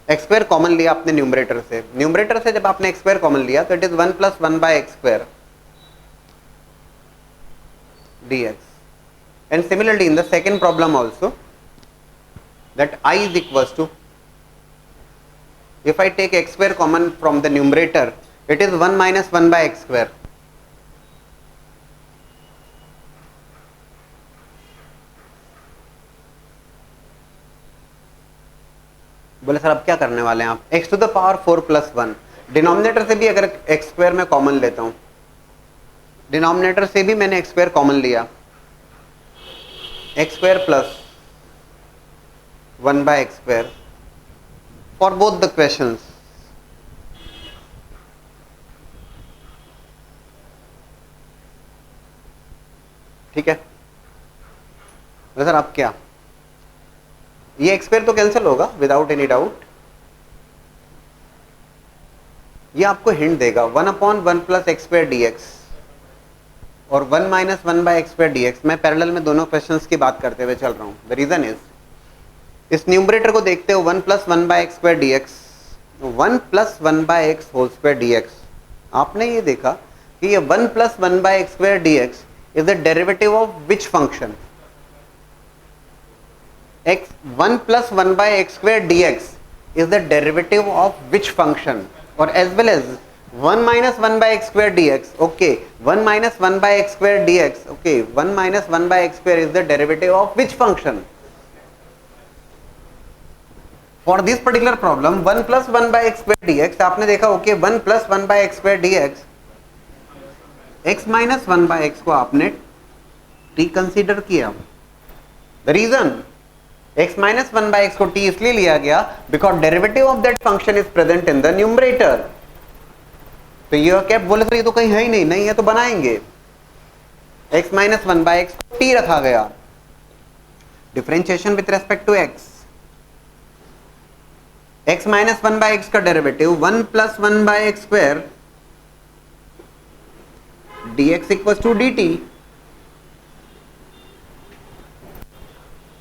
x square common लिया आपने न्यूमरेटर से। न्यूमरेटर से जब आपने x square कॉमन लिया तो it is 1 plus 1 by x square dx, and similarly in the second problem also, that I is equals to, if I take x square common from the numerator, it is 1 minus 1 by x square। बोले sir अब क्या करने वाले हैं आप? x to the power 4 plus 1, denominator से भी अगर x स्क्वायर में कॉमन लेता हूं, डिनोमिनेटर से भी मैंने x स्क्वायर कॉमन लिया, x square plus 1 by x square for both the questions. ठीक है सर, अब क्या? ये x स्क्वायर तो कैंसिल होगा विदाउट एनी डाउट। ये आपको हिंट देगा 1 upon 1 plus x square dx और 1 minus 1 by x square dx। मैं पैरेलल में दोनों क्वेश्चंस की बात करते हुए चल रहा हूँ। द रीजन इज, इस न्यूमरेटर को देखते हो 1 plus 1 by x square dx, 1 plus 1 by x whole square dx। आपने ये देखा कि ये 1 plus 1 by x square dx is the derivative of which function? x 1 plus 1 by x square dx is the derivative of which function? और as well as 1 minus 1 by x square dx, okay, 1 minus 1 by x square dx, okay, 1 minus 1 by x square is the derivative of which function? For this particular problem 1 plus 1 by x square dx आपने देखा, okay, 1 plus 1 by x square dx, x minus 1 by x को आपने t consider किया। The reason x minus one by x को t इसलिए लिया गया because derivative of that function is present in the numerator. तो ये क्या बोले सर, ये तो कहीं है ही नहीं, नहीं है तो बनाएंगे। x minus one by x को t रखा गया, differentiation with respect to x, x minus one by x का derivative 1 plus one by x square dx equal to dt।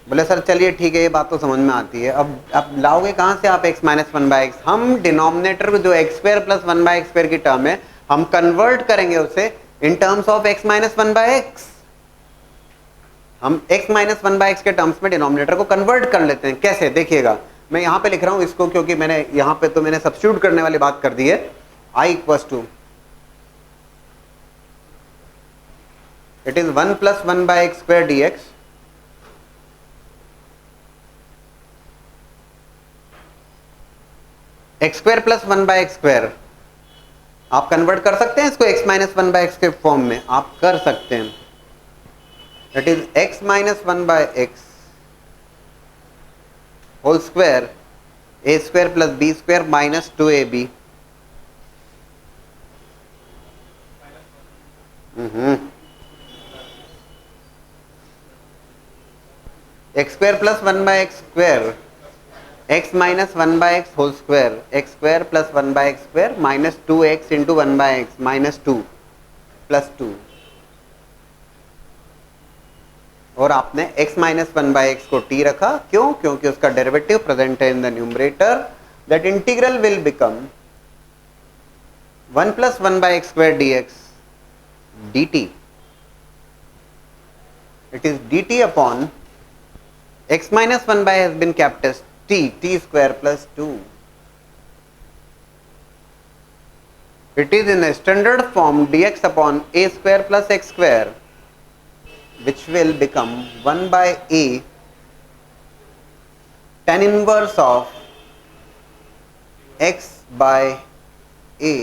बोले सर चलिए ठीक है, ये बात तो समझ में आती है। अब लाओगे कहां से आप x minus one by x? हम डिनोमिनेटर में जो x square plus one by x square की टर्म है, हम कन्वर्ट करेंगे उसे इन terms of x minus one by x. हम x minus one by x के टर्म्स में डिनोमिनेटर को कन्वर्ट कर लेते हैं। कैसे देखिएगा, मैं यहां पे लिख रहा हूं इसको क्योंकि मैंने यहां पे तो मैंने सब्स्टिट्यूट करने वाली बात कर दी है। i equals to it is 1 plus one by x square dx x square plus one by x square. आप कन्वर्ट कर सकते हैं इसको x minus one by x के फॉर्म में, आप कर सकते हैं। It is x minus one by x whole square a square plus b square minus 2ab। X square plus one by x square x minus one by x whole square x square plus one by x square minus 2x into one by x minus 2 plus 2। और आपने x minus one by x को t रखा, क्यों? क्योंकि उसका derivative present है in the numerator. That integral will become 1 plus one by x square dx dt। It is dt upon x minus one by has been kept as t square plus 2. It is in a standard form dx upon a square plus x square, which will become 1 by a tan inverse of x by a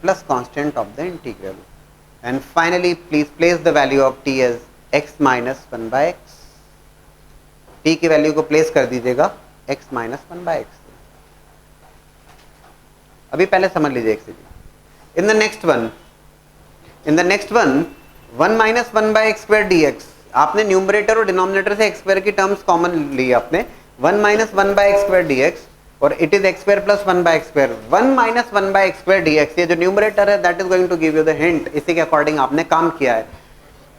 plus constant of the integral. And finally, please place the value of t as x minus 1 by x. t की value को place कर दीजिएगा x minus one by x. अभी पहले समझ लीजिए एक चीज। In the next one 1 minus one by x square dx, आपने न्यूमरेटर और डिनोमिनेटर से एक्स स्क्वायर की टर्म्स कॉमन ली आपने। 1 minus one by x square dx और it is x square plus one by x square. 1 minus one by x square dx, ये जो numerator है that is going to give you the hint. इसी के according आपने काम किया है।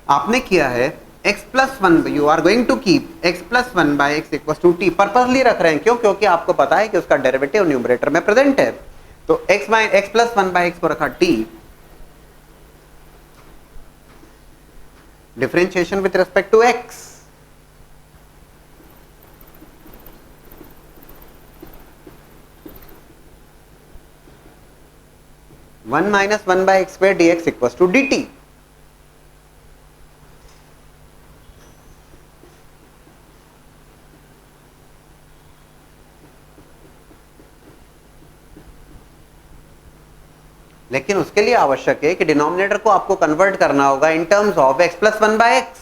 आपने किया है x plus one, you are going to keep x plus one by x equal to t। Purposely रख रहे हैं, क्यों? क्योंकि आपको पता है कि उसका डेरिवेटिव न्यूमरेटर में प्रेजेंट है। तो x plus one by x को रखा t, differentiation with respect to x। One minus one by x square dx equal to dt। लेकिन उसके लिए आवश्यक है कि डिनोमिनेटर को आपको कन्वर्ट करना होगा in terms of x plus one by x.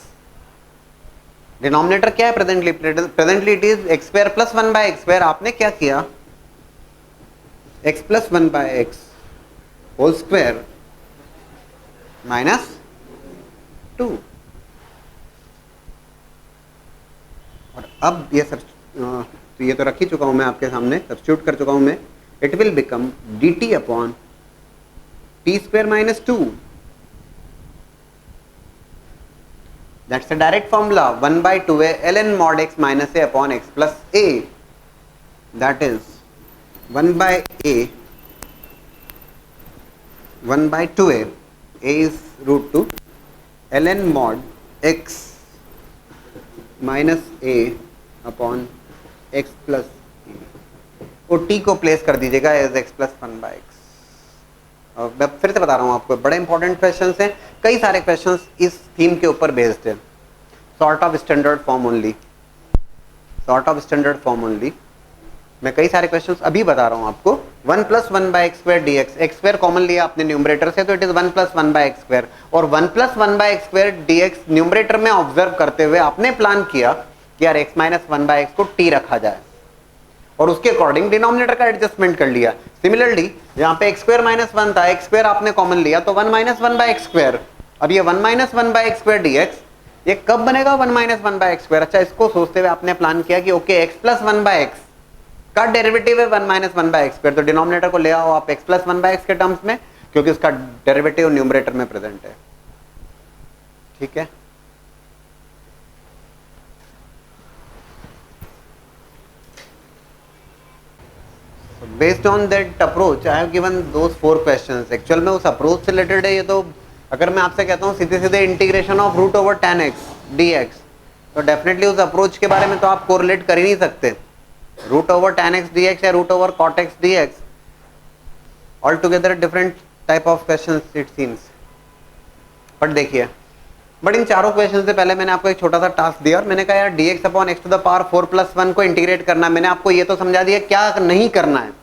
Denominator क्या है presently it is x square plus one by x square. आपने क्या किया, x plus one by x whole square minus 2। और अब ये सब तो ये तो रख ही चुका हूं मैं आपके सामने, सब्स्टिट्यूट कर चुका हूं मैं। It will become dt upon t square minus 2. That's a direct formula, 1 by 2a ln mod x minus a upon x plus a. That is 1 by a, 1 by 2a, a is root 2, ln mod x minus a upon x plus a. और t को place कर दीजिएगा as x plus 1 by x। मैं फिर से बता रहा हूँ आपको, बड़े इंपॉर्टेंट क्वेश्चंस हैं। कई सारे क्वेश्चंस इस थीम के ऊपर बेस्ड है। Sort of standard form only, sort of standard form only. मैं कई सारे क्वेश्चंस अभी बता रहा हूँ आपको, 1 plus one by x square d x square common लिया आपने न्यूमरेटर से, तो it is 1 plus one by x square, और 1 plus one by x square d x numerator में ऑब्जर्व करते हुए आपने प्लान किया कि यार x minus one by x को t रखा जाए, और उसके अकॉर्डिंग डिनोमिनेटर का एडजस्टमेंट कर लिया। सिमिलरली यहाँ पे एक्स स्क्वायर माइनस वन था, एक्स स्क्वायर आपने कॉमन लिया तो 1 minus one by x square. अब ये 1 minus one by x square d x ये कब बनेगा 1 minus one by x square. अच्छा, इसको सोचते हुए आपने प्लान किया कि okay x plus one by x का डेरिवेटिव है 1 minus one by x square, तो डिनोमिनेटर को ले आओ आप x plus one by x के टर्म्स में, क्योंकि उसका डेरिवेटिव न्यूमरेटर में प्रेजेंट है। ठीक है, based on that approach I have given those 4 questions. Actual में उस अप्रोच से रिलेटेड है ये, तो अगर मैं आपसे कहता हूँ सीधे सीधे integration of root over tan x dx, तो डेफिनेटली उस अप्रोच के बारे में तो आप कोरिलेट कर ही नहीं सकते। Root over tan x dx या root over cot x dx, all together different type of questions it seems. But देखिए, बट इन चारों क्वेश्चन से पहले मैंने आपको एक छोटा सा टास्क दिया, और मैंने कहा यार dx upon x to the power 4 plus 1 को इंटीग्रेट करना। मैंने आपको ये तो समझा दिया क्या नहीं करना है।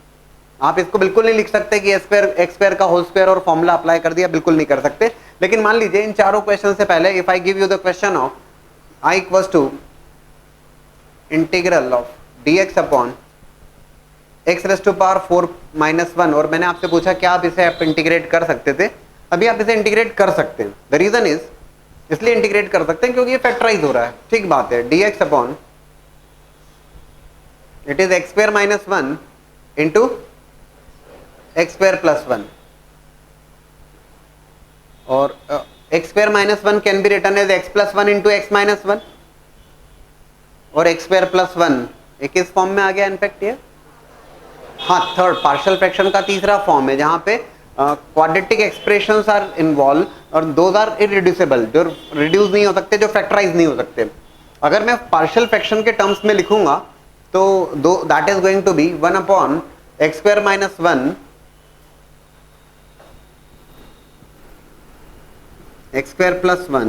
आप इसको बिल्कुल नहीं लिख सकते कि एक्स स्क्वायर का होल स्क्वायर और फॉर्मूला अप्लाई कर दिया, बिल्कुल नहीं कर सकते। लेकिन मान लीजिए इन चारों क्वेश्चन से पहले if I give you the question of i equals to integral of dx upon x raise to power 4 minus 1, और मैंने आपसे पूछा क्या आप इसे इंटीग्रेट कर सकते थे। अभी आप इसे इंटीग्रेट कर सकते हैं। द रीजन इज, इसलिए इंटीग्रेट कर सकते हैं क्योंकि ये फैक्टराइज हो रहा है। ठीक बात है, dx upon it is x square minus 1 into x square plus 1, और x square minus 1 can be written as x plus 1 into x minus 1, और एक्स स्क्वायर प्लस 1 एक इस फॉर्म में आ गया इनफैक्ट ये। हाँ, थर्ड पार्शियल फ्रैक्शन का तीसरा फॉर्म है जहां पे क्वाड्रेटिक एक्सप्रेशंस आर इन्वॉल्व, और दोज आर इररिड्यूसिबल, जो रिड्यूस नहीं हो सकते, जो फैक्टराइज नहीं हो सकते। अगर मैं पार्शियल फ्रैक्शन के टर्म्स में लिखूंगा तो that is going to be 1 upon x square minus 1 x square plus 1,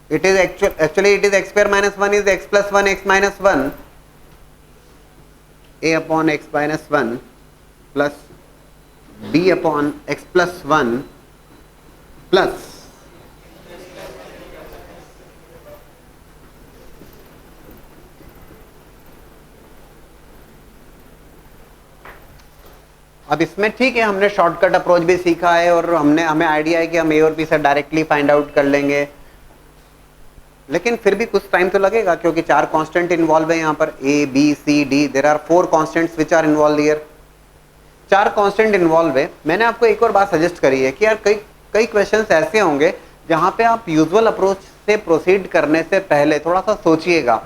it is actually it is x square minus 1 is x plus 1 x minus 1 a upon x minus 1 plus b upon x plus 1 plus अब इसमें ठीक है हमने shortcut approach भी सीखा है, और हमें आइडिया है कि हम ए और बी से डायरेक्टली फाइंड आउट कर लेंगे, लेकिन फिर भी कुछ टाइम तो लगेगा क्योंकि 4 कांस्टेंट इन्वॉल्व है यहाँ पर, a b c d, there are 4 constants which are involve here. 4 constant involve है। मैंने आपको एक और बात सजेस्ट करी है कि यार कई क्वेश्चंस ऐसे होंगे जहाँ पे आप यूजुअल अप्रोच से प्रोसीड करने से पहले थोड़ा सा सोचिएगा,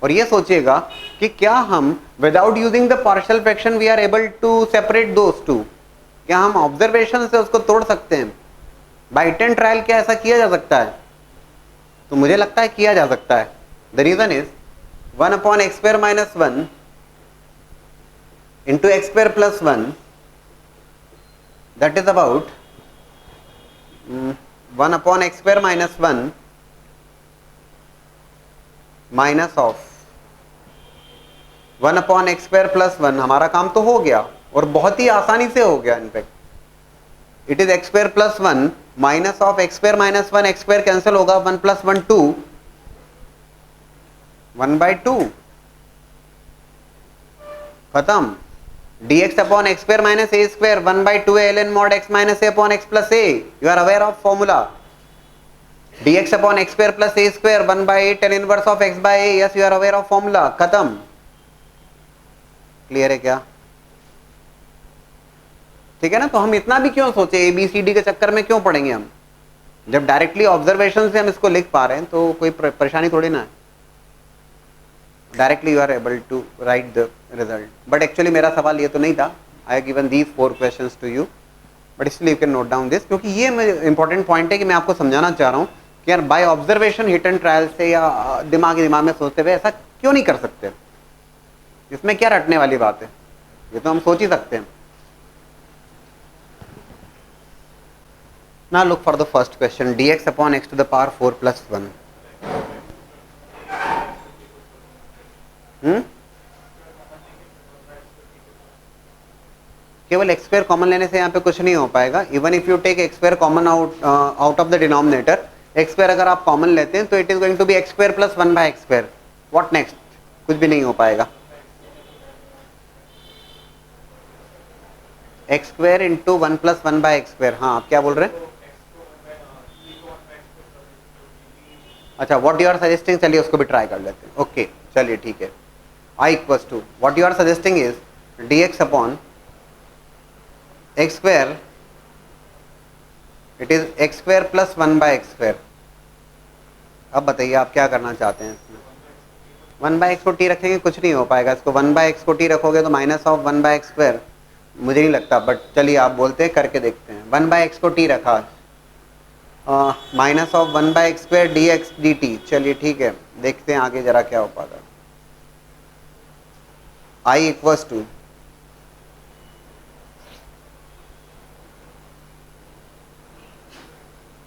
और ये सोचिएगा कि क्या हम without using the partial fraction we are able to separate those two, क्या हम ऑब्जर्वेशन से उसको तोड़ सकते हैं। बाय हिट एंड ट्रायल क्या ऐसा किया जा सकता है? तो मुझे लगता है किया जा सकता है। The reason is 1 upon x square minus 1 into x square plus 1, that is about 1 upon x square minus 1 minus of 1 upon x square plus 1। हमारा काम तो हो गया, और बहुत ही आसानी से हो गया in fact. It is x square plus 1 minus of x square minus 1, x square cancel होगा, 1 प्लस 1 2, 1/2 खत्म। dx upon x square minus a square 1/2 ln mod x minus a upon x plus a. You are aware of formula. dx upon x square plus a square 1/8 tan inverse of x by a। Yes, you are aware of formula. खत्म। Clear है क्या? ठीक है ना? तो हम इतना भी क्यों सोचे, ए बी सी डी के चक्कर में क्यों पड़ेंगे हम, जब डायरेक्टली ऑब्जर्वेशन से हम इसको लिख पा रहे हैं तो कोई परेशानी थोड़ी ना है। Directly you are able to write the result. But actually मेरा सवाल ये तो नहीं था। I have given these 4 questions to you, but इसलिए you can note down this, क्योंकि ये इंपॉर्टेंट पॉइंट है कि मैं आपको समझाना चाह रहा हूँ कि यार by observation hit and trial से या दिमाग में सोचते हुए ऐसा क्यों नहीं कर सकते। इसमें क्या रटने वाली बात है, ये तो हम सोच ही सकते हैं। Now look for the first question, dx upon x to the power 4 plus 1. केवल एक्स स्क्वायर कॉमन लेने से यहाँ पे कुछ नहीं हो पाएगा. Even if you take x square common out of the denominator, x square अगर आप कॉमन लेते हैं तो it is going to be x square plus 1 by x square. What next? कुछ भी नहीं हो पाएगा. X square into 1 plus 1 by x square. हाँ, आप क्या बोल रहे हैं? अच्छा, व्हाट यू आर सजेस्टिंग, चलिए उसको भी ट्राई कर लेते हैं. ओके, चलिए ठीक है. I equals to what you are suggesting is d x upon x square, it is x square plus 1 by x square. अब बताइए आप क्या करना चाहते हैं इसमें. 1 बाय एक्स को टी रखेंगे, कुछ नहीं हो पाएगा. इसको 1 बाय एक्स को टी रखोगे तो minus of 1 by x square. मुझे नहीं लगता, बट चलिए आप बोलते हैं, करके देखते हैं. 1 बाय एक्स को टी रखा, minus of 1 by x square d x d t. चलिए ठीक है, देखते हैं आगे जरा क्या हो पाता. I equals to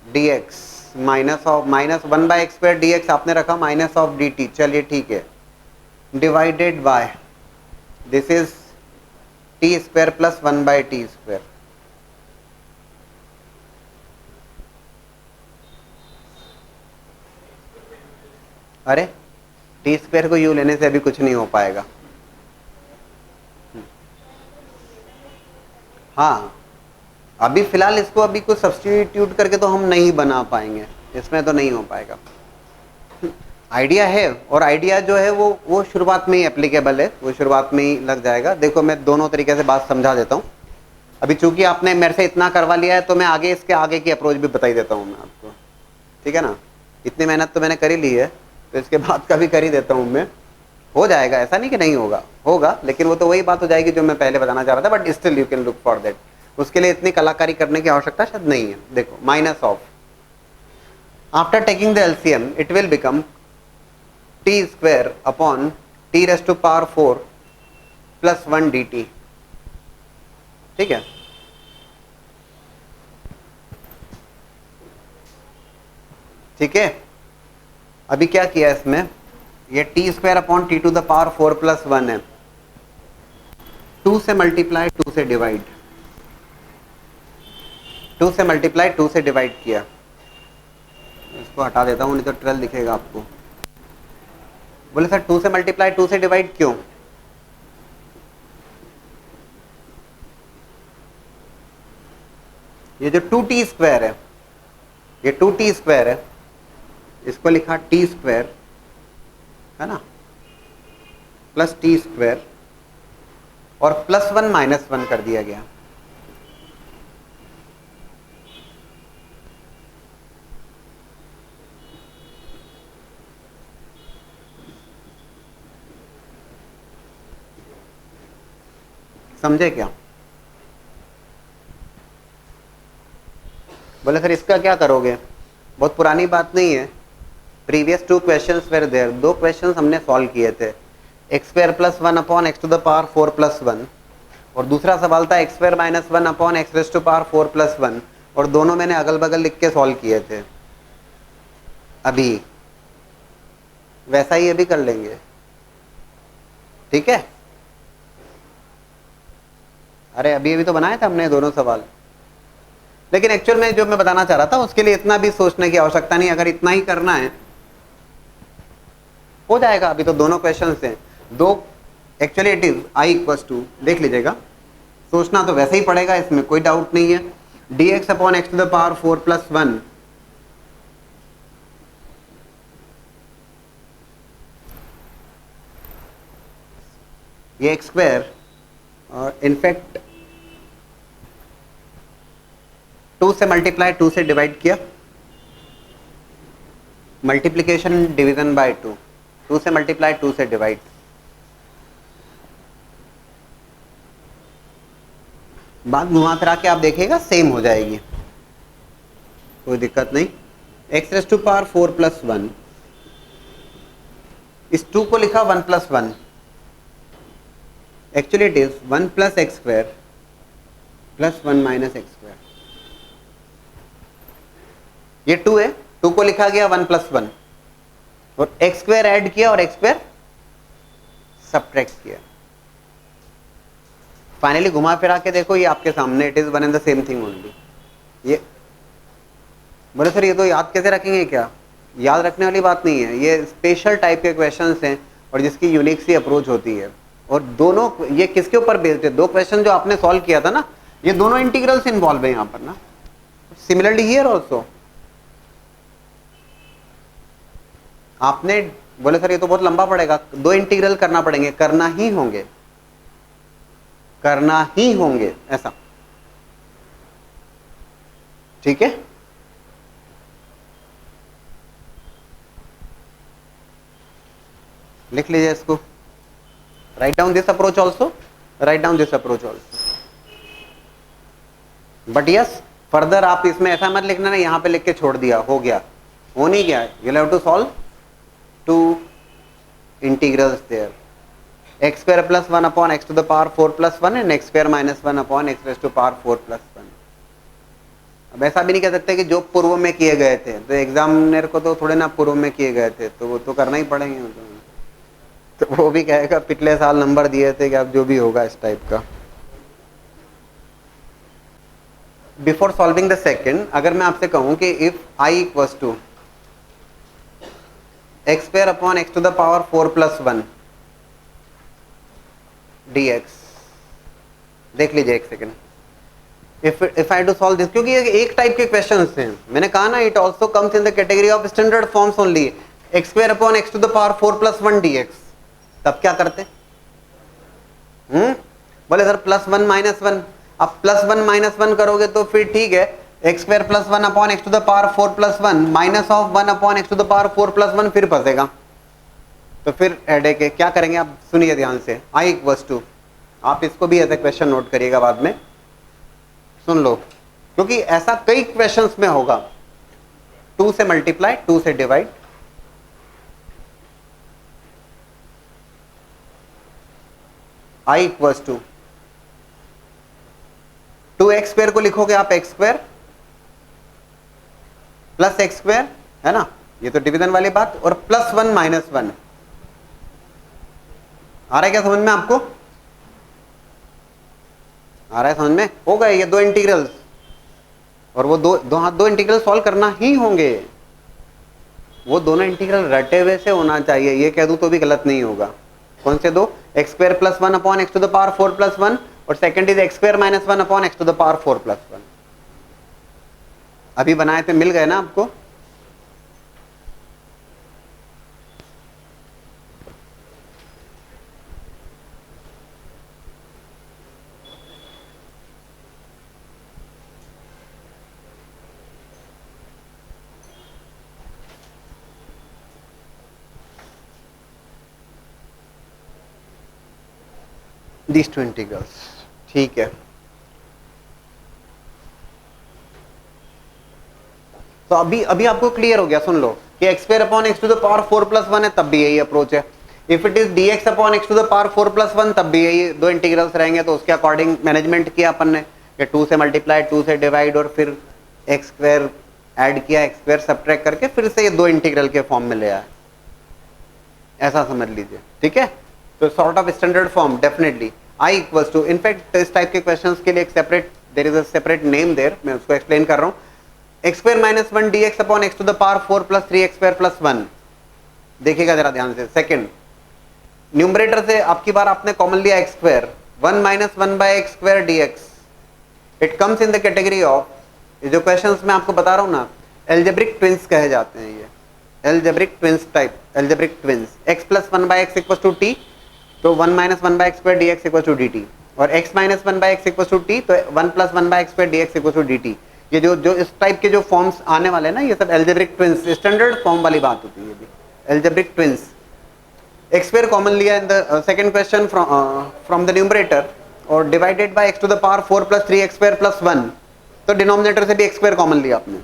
d x minus of minus 1 by x square d x आपने रखा माइनस ऑफ डी टी. चलिए ठीक है, divided by this is t square plus 1 by t square. अरे टी स्क्वायर को यू लेने से अभी कुछ नहीं हो पाएगा. हाँ, अभी फिलहाल इसको अभी कुछ सब्स्टिट्यूट करके तो हम नहीं बना पाएंगे, इसमें तो नहीं हो पाएगा. आइडिया है, और आइडिया जो है वो शुरुआत में ही एप्लीकेबल है, वो शुरुआत में ही लग जाएगा. देखो मैं दोनों तरीके से बात समझा देता हूँ. अभी चूंकि आपने मेरे से इतना करवा लिया है तो मैं आगे इसके आगे की अप्रोच भी बता ही देता हूँ मैं आपको. ठीक है ना, इतनी मेहनत तो मैंने कर ही ली है, तो इसके बाद का भी कर ही देता हूँ मैं. हो जाएगा, ऐसा नहीं कि नहीं होगा, होगा, लेकिन वो तो वही बात हो जाएगी जो मैं पहले बताना चाह रहा था. But still you can look for that. उसके लिए इतनी कलाकारी करने की आवश्यकता शायद नहीं है. देखो, minus of after taking the LCM it will become t square upon t raise to power 4 plus 1 d t. ठीक है, ठीक है. अभी क्या किया इसमें, ये t square upon t to the power 4 plus 1 है. 2 से मल्टीप्लाई 2 से डिवाइड, 2 से मल्टीप्लाई 2 से डिवाइड किया. इसको हटा देता हूँ, नहीं तो ट्वेल्व दिखेगा आपको. बोले सर 2 से मल्टीप्लाई 2 से डिवाइड क्यों? ये जो 2t स्क्वायर है, ये 2t स्क्वायर है, इसको लिखा t स्क्वायर है ना, प्लस टी स्क्वायर, और प्लस 1 माइनस 1 कर दिया गया. समझे क्या? बोले सर इसका क्या करोगे? बहुत पुरानी बात नहीं है. Previous 2 questions were there. 2 questions हमने सॉल्व किए थे. X square plus 1 upon x to the power 4 plus 1, और दूसरा सवाल था x square minus 1 upon x raise to power 4 plus 1, और दोनों मैंने अगल बगल लिख के सॉल्व किए थे. अभी वैसा ही अभी कर लेंगे. ठीक है, अरे अभी अभी तो बनाया था हमने दोनों सवाल. लेकिन एक्चुअल में जो मैं बताना चाह रहा था उसके लिए इतना भी सोचने की आवश्यकता नहीं. अगर इतना ही करना है हो जाएगा. अभी तो दोनों क्वेश्चन हैं, दो. Actually it is I equals to, देख लीजिएगा, सोचना तो वैसे ही पड़ेगा, इसमें कोई डाउट नहीं है. D x upon x to the power 4 plus 1, ये एक्स स्क्वायर, और इनफैक्ट 2 से मल्टीप्लाई 2 से डिवाइड किया, मल्टीप्लीकेशन डिवीजन बाय 2, 2 से मल्टीप्लाई 2 से डिवाइड. बात घुमा फिरा के आप देखिएगा सेम हो जाएगी, कोई दिक्कत नहीं. X raise to power 4 plus 1, इस 2 को लिखा 1 plus 1. Actually it is 1 plus x square plus 1 minus x square. ये 2 है, 2 को लिखा गया 1 प्लस 1, और एक्स स्क्वायर ऐड किया और एक्स स्क्वायर सब्ट्रैक्ट किया. फाइनली घुमा फिरा के देखो, ये आपके सामने, it is one and the same thing only. ये बोले सर ये तो याद कैसे रखेंगे? क्या याद रखने वाली बात नहीं है, ये स्पेशल टाइप के क्वेश्चंस हैं और जिसकी यूनिक सी अप्रोच होती है। और दोनों ये किसके ऊपर बेस्ड है? दो क्वेश्चन जो आपने सॉल्व किया था ना, ये दोनों इंटीग्रल्स इन्वॉल्व है यहाँ पर ना। सिमिलरली हियर ऑल्सो आपने बोले सर ये तो बहुत लंबा पड़ेगा, दो इंटीग्रल करना पड़ेंगे, करना ही होंगे, करना ही होंगे ऐसा, ठीक है। लिख लीजिए इसको, write down this approach also, write down this approach also. But yes further आप इसमें ऐसा मत लिखना ना, यहां पे लिख के छोड़ दिया, हो गया, हो नहीं गया। You have to solve two integrals there, x square plus 1 upon x to the power 4 plus 1 and x square minus 1 upon x raise to power 4 plus 1। अब ऐसा भी नहीं कह सकते कि जो पूर्व में किए गए थे, तो एग्जामिनर को तो थोड़े ना पूर्व में किए गए थे, तो वो तो करना ही पड़ेंगे। तो वो भी कहेगा पिछले साल नंबर दिए थे कि अब जो भी होगा इस टाइप का। बिफोर सॉल्विंग द सेकेंड, अगर मैं आपसे कहूं कि if I equals to x square upon x to the power 4 plus 1 dx, देख लीजिए एक second. If I to solve this, क्योंकि ये एक टाइप के क्वेश्चंस हैं, मैंने कहा ना it also comes in the category of standard forms only. X square upon x to the power 4 plus 1 dx, तब क्या करते? बोले सर प्लस 1 माइनस 1, अब प्लस 1 माइनस 1 करोगे तो फिर ठीक है, x square plus 1 upon x to the power 4 plus 1 minus of 1 upon x to the power 4 plus 1 फिर फंसेगा। तो फिर हेडेक है, क्या करेंगे आप? सुनिए ध्यान से, आई इक्वल्स टू, आप इसको भी ऐसे क्वेश्चन नोट करिएगा बाद में, सुन लो, क्योंकि ऐसा कई क्वेश्चंस में होगा। 2 से मल्टीप्लाई, 2 से divide, I equals to 2x square को लिखोगे आप x square plus x square, है ना, ये तो डिवीजन वाली बात, और प्लस 1 माइनस 1। आ रहा है क्या समझ में आपको? आ रहा है समझ में? हो गए ये दो इंटीग्रल्स, और वो दो इंटीग्रल सॉल्व करना ही होंगे। वो दोनों इंटीग्रल रटे हुए से होना चाहिए, ये कह दूं तो भी गलत नहीं होगा। कौन से दो? X square plus 1 upon x to the power 4 plus 1, और second is x square minus 1 upon x to the power 4 plus 1। अभी बनाए थे, मिल गए ना आपको? These two integrals, ठीक है। तो अभी आपको क्लियर हो गया, सुन लो कि x square upon x to the power 4 plus 1 है, तब भी यही अप्रोच है। If it is dx upon x to the power 4 plus 1, तब भी यही दो इंटीग्रल्स रहेंगे। तो उसके अकॉर्डिंग मैनेजमेंट किया अपन ने कि 2 से मल्टीप्लाई, 2 से डिवाइड, और फिर एक्स स्क्वायर ऐड किया, एक्स स्क्वायर सब्ट्रैक्ट करके फिर से ये दो इंटीग्रल के फॉर्म में ले आया, ऐसा समझ लीजिए, ठीक है। तो sort of standard form definitely I equals to, in fact इस टाइप के क्वेश्चंस के लिए एक separate, there is a separate name there, मैं उसको एक्सप्लेन कर रहा हूं। X square minus 1 dx upon x to the power 4 plus 3 x square plus 1। देखिएगा जरा ध्यान से, सेकंड न्यूमरेटर से आपकी बार आपने कॉमन लिया x square, 1 minus 1 by x square dx, it comes in the category of, ये जो क्वेश्चंस मैं आपको बता रहा हूं ना, एल्जेब्रिक ट्विंस कहे जाते हैं। ये algebraic twins type, algebraic twins, x plus 1 by x equals to t, तो 1 minus 1 by x square dx equals to dt, और x minus 1 by x equals to t, तो 1 plus 1 by x square dx equals to dt। ये जो इस type के जो forms आने वाले हैं ना, ये सब एल्जेब्रिक ट्विंस, स्टैंडर्ड फॉर्म वाली बात होती है। ये algebraic twins, x square common लिया in the second question from the numerator, और divided by x to the power 4 plus 3 x square plus 1, तो डिनोमिनेटर से भी एक्स स्क्वायर कॉमन लिया आपने,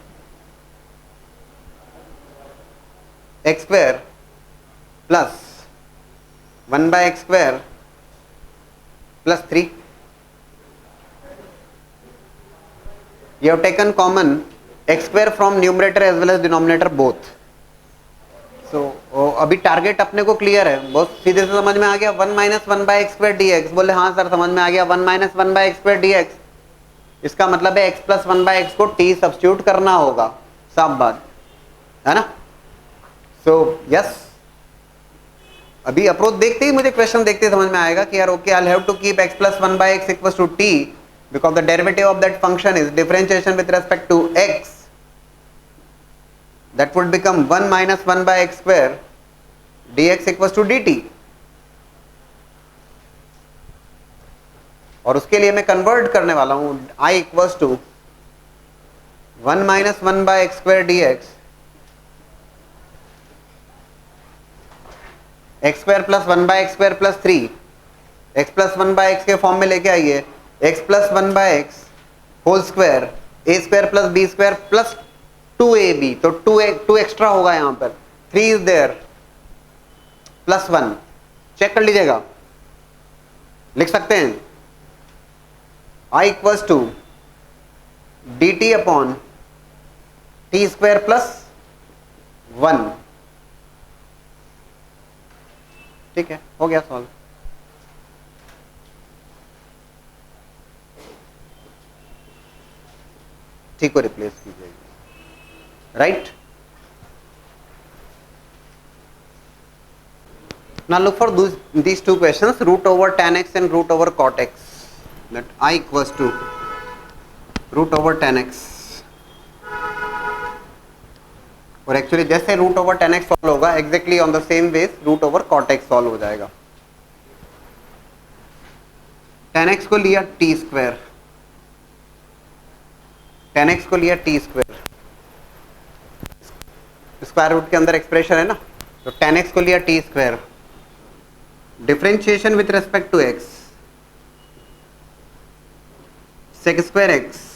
x square plus 1 by x square plus 3, you have taken common x square from numerator as well as denominator both, सो अभी target अपने को clear है, बहुत सीधे से समझ में आ गया। 1 minus 1 by x square d x, बोले हाँ सर समझ में आ गया। 1 minus 1 by x square d x, इसका मतलब है एक्स प्लस 1 बाई एक्स को टी सब्स्टिट्यूट करना होगा, साफ बात है ना। सो यस, अभी अप्रोच देखते ही मुझे क्वेश्चन देखते ही समझ में आएगा कि यार okay, I have to keep x plus 1 by x equals to t because the derivative of that function is differentiation with respect to x, that would become 1 minus 1 by x square dx equals to dt। और उसके लिए मैं convert करने वाला हूं I equals to 1 minus 1 by x square dx, x square plus 1 by x square plus 3, x plus 1 by x के form में लेके आइए, x plus 1 by x whole square a square plus b square plus 2ab, तो 2 extra होगा यहां पर, 3 is there plus 1, check कर लीजिएगा, लिख सकते हैं I equals to d t upon t square plus 1। ठीक है, हो गया सॉल्व। ठीक को रिप्लेस कीजिएगा, right? Now look for these two questions, root over tan x and root over cot x, that I equals to root over tan x, और actually जैसे root over tan x solve होगा exactly on the same base root over cot x solve हो जाएगा। tan x को लिया t square, tan x को लिया t square, square root के अंदर एक्सप्रेशन है ना, तो tan x को लिया t square, differentiation with respect to x, sec square x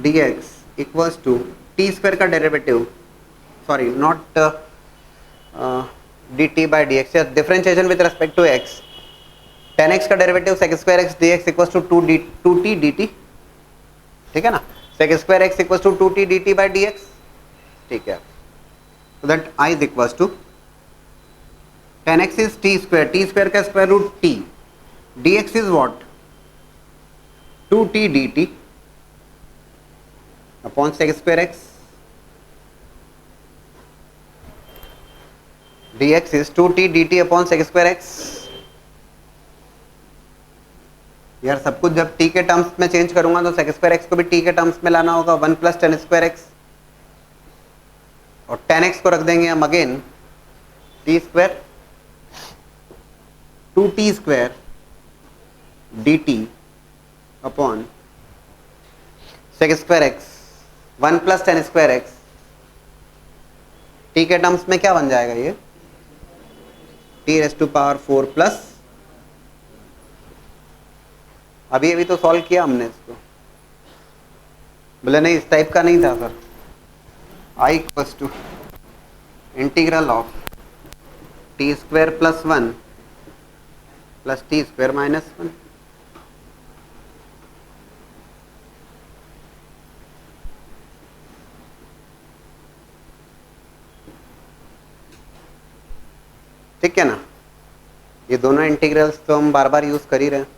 dx equals to t square का derivative, sorry not dt by dx, differentiation with respect to x, tan x का derivative sec square x dx equals to 2t dt, ठीक है ना, sec square x equals to 2t dt by dx, ठीक है। so that I is equals to tan x is t square का square root t, dx is what 2t dt upon sec square x, dx is 2t dt upon sec square x। यार सब कुछ जब t के terms में change करूंगा तो sec square x को भी t के टर्म्स में लाना होगा, 1 प्लस tan स्क्वायर x, और tan x को रख देंगे हम again t square 2t square dt upon sec square x 1 plus tan square x, t के टर्म्स में क्या बन जाएगा ये t raise to power 4 plus, अभी तो सॉल्व किया हमने इसको, बोले नहीं इस टाइप का नहीं था sir. I equals to integral of t square plus 1 plus t square minus 1, ठीक है ना। ये दोनों इंटीग्रल्स तो हम बार बार यूज कर ही रहे हैं।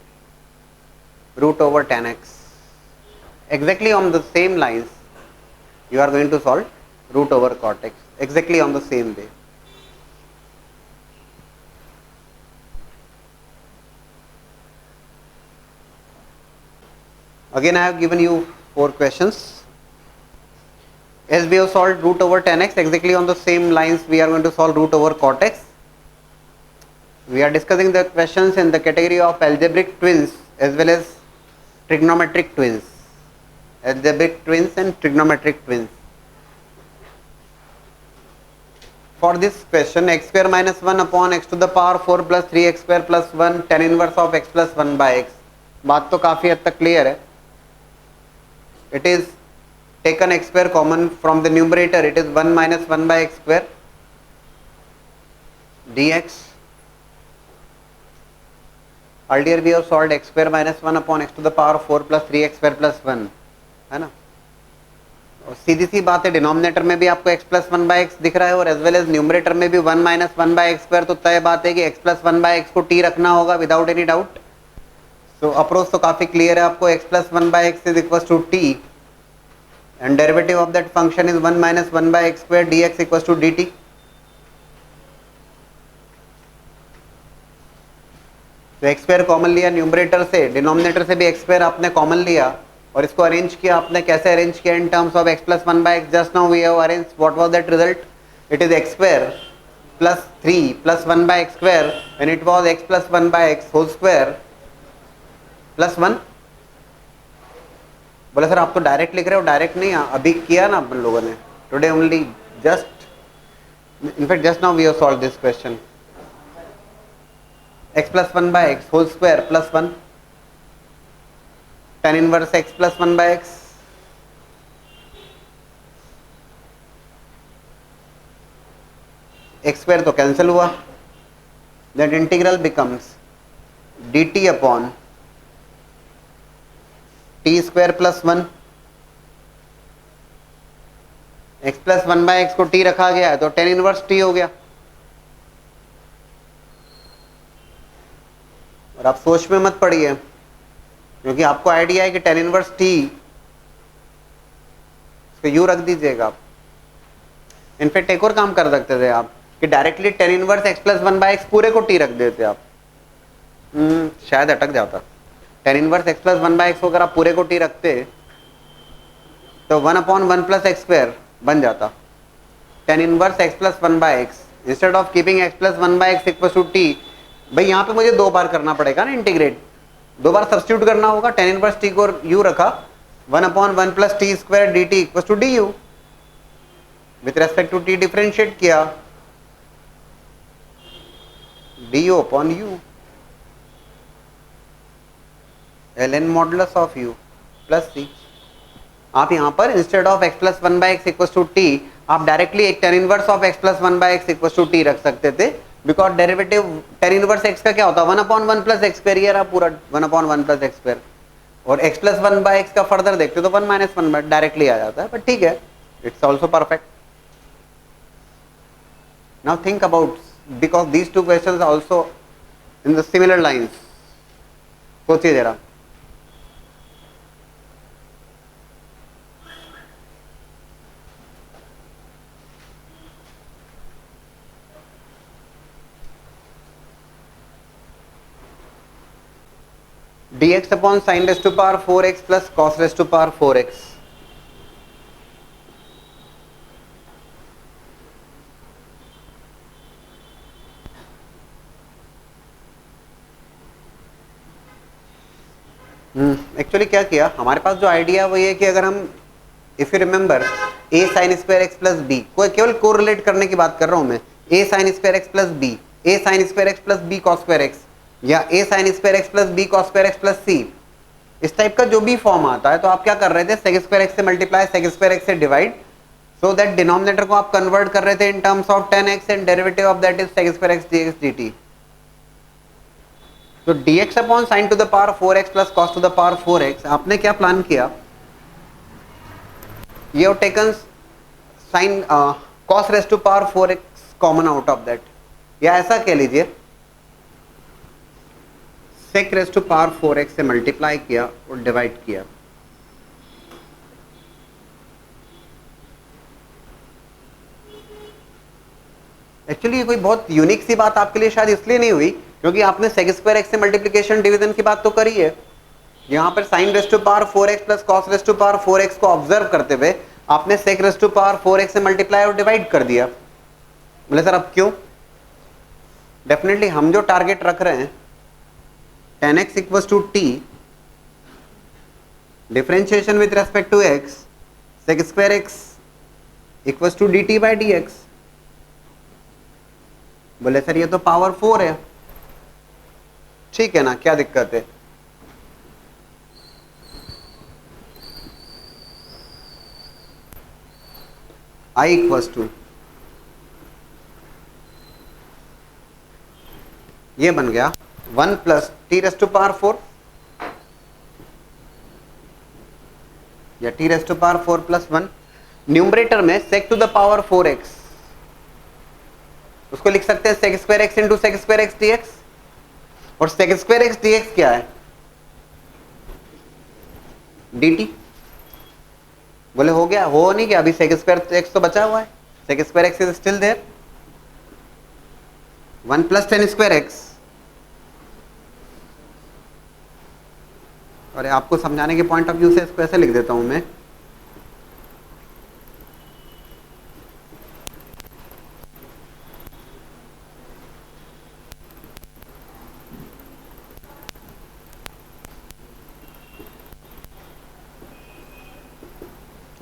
Root over tan x, exactly on the same lines you are going to solve root over cot x, exactly on the same way. Again I have given you 4 questions. As we have solved root over tan x, exactly on the same lines we are going to solve root over cot x. We are discussing the questions in the category of algebraic twins as well as trigonometric twins, algebraic twins and trigonometric twins. For this question, x square minus 1 upon x to the power 4 plus 3x square plus 1 tan inverse of x plus 1 by x. बात तो काफी हद तक clear है. It is taken x square common from the numerator, it is 1 minus 1 by x square dx. Earlier we have solved x square minus 1 upon x to the power 4 plus 3x square plus 1, है ना. और सीधी सी बात है, denominator में भी आपको x plus one by x दिख रहा है और एज वेल एज न्यूमरेटर में भी one minus one by x square, तो तय बात है कि x plus one by x को t रखना होगा without any doubt. So approach तो काफी क्लियर है आपको, x plus one by x is equal to t and derivative of that function is one minus one by x square d x equal to d t. तो x square common लिया numerator से, denominator से भी x square आपने common लिया और इसको arrange किया आपने। कैसे अरेंज किया? In terms of x plus one by x. Just now we have arrange, what was that result? It is x square plus 3 plus one by x square and it was x plus one by x whole square plus 1। बोले sir आप तो direct लिख रहे हो। Direct नहीं, अभी किया ना अपन लोगों ने, today only, just in fact just now we have solve this question. x plus one by x whole square plus 1 tan inverse x plus one by x. X square तो कैंसिल हुआ, that integral becomes dt upon t square plus 1। x plus one by x को t रखा गया है तो tan inverse t हो गया। और आप सोच में मत पड़िए क्योंकि आपको आइडिया है कि tan इनवर्स t, इसको यू रख दीजिएगा आप। इनफैक्ट एक और काम कर सकते थे आप कि directly tan inverse x plus one by x पूरे को t रख देते आप, शायद अटक जाता। tan inverse x plus one by x को अगर आप पूरे को t रखते तो 1 upon one plus x square बन जाता। tan inverse x plus one by x instead of keeping x plus one by x equal to t, भाई यहाँ पे मुझे 2 बार करना पड़ेगा ना इंटीग्रेट, 2 बार सब्स्टिट्यूट करना होगा। tan इनवर्स t को u रखा, 1 upon one plus t square d t equal to d u. With respect to t differentiate किया, d u upon u ln modulus of u plus c। आप यहाँ पर instead of x plus one by x equal to t आप directly एक tan inverse of x plus one by x equal to t रख सकते थे, because derivative tan inverse x का क्या होता है? 1 upon one plus x square, ये रहा पूरा 1 upon one plus x square. और x plus one by x का फर्दर देखते तो 1 माइनस वन बाई डायरेक्टली आ जाता है, बट ठीक है, it's also perfect. Now think about, because these two questions also in the similar lines. सोचिए जरा, dx upon sin raised to power 4x plus cos raised to power 4x। Actually क्या किया, हमारे पास जो आइडिया वो ये कि अगर हम, if you remember, a sin square x plus b, कोई केवल कोरिलेट करने की बात कर रहा हूं मैं, a sin square x plus b, a sin square x plus b cos square x, या a sin square x plus b cos square x plus c, इस टाइप का जो भी फॉर्म आता है, तो आप क्या कर रहे थे? sec स्क्वायर x से मल्टीप्लाई, sec स्क्वायर x से डिवाइड, सो दैट डिनोमिनेटर को आप कन्वर्ट कर रहे थे in terms of tan x and derivative of that is sec square x dx dt। तो dx upon sine to the power 4x plus cos to the power 4x, आपने क्या plan किया? You have taken sin cos raised to power 4x common out of that, या ऐसा कह लीजिए sec raised to power 4x से multiply किया और डिवाइड किया। एक्चुअली ये कोई बहुत यूनिक सी बात आपके लिए शायद इसलिए नहीं हुई क्योंकि आपने sec स्क्वायर x से मल्टीप्लिकेशन डिवीजन की बात तो करी है। यहाँ पर sin raised to power 4x plus cos raised to power 4x को ऑब्जर्व करते हुए आपने sec rest to power 4x से मल्टीप्लाई और डिवाइड कर दिया। बोले सर अब क्यों? डेफिनेटली हम जो टारगेट रख रहे हैं tan x equals to t differentiation with respect to x sec square x equals to dt by dx। बोले सर ये तो पावर 4 है, ठीक है ना, क्या दिक्कत है? I इक्वल्स टू, ये बन गया 1 plus t raised to power 4 या t raised to power 4 plus 1। Numerator में sec to the power 4x, उसको लिख सकते हैं sec square x into sec square x dx, और sec स्क्वायर x dx क्या है? dt। बोले हो गया? हो नहीं गया? अभी sec स्क्वायर x तो बचा हुआ है, sec square x is still there, 1 plus tan square x। और आपको समझाने के पॉइंट ऑफ व्यू से इसको ऐसे लिख देता हूं मैं,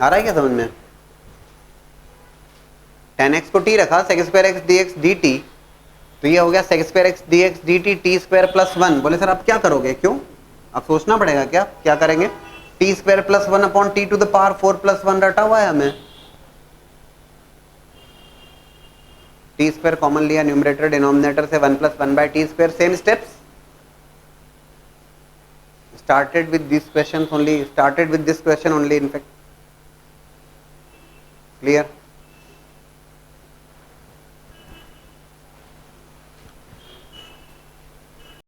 आ रहा है क्या समझ में? tan x को t रखा, sec square x dx dt, तो ये हो गया sec square x dx dt t square plus 1। बोले सर आप क्या करोगे? क्यों? अब सोचना पड़ेगा, क्या करेंगे? t square plus 1 upon t to the power 4 plus 1 रटा हुआ है हमें, t स्क्वायर कॉमन लिया न्यूमरेटर डिनोमिनेटर से, 1 plus 1 by t square. Same steps, started with this question only, in fact, clear?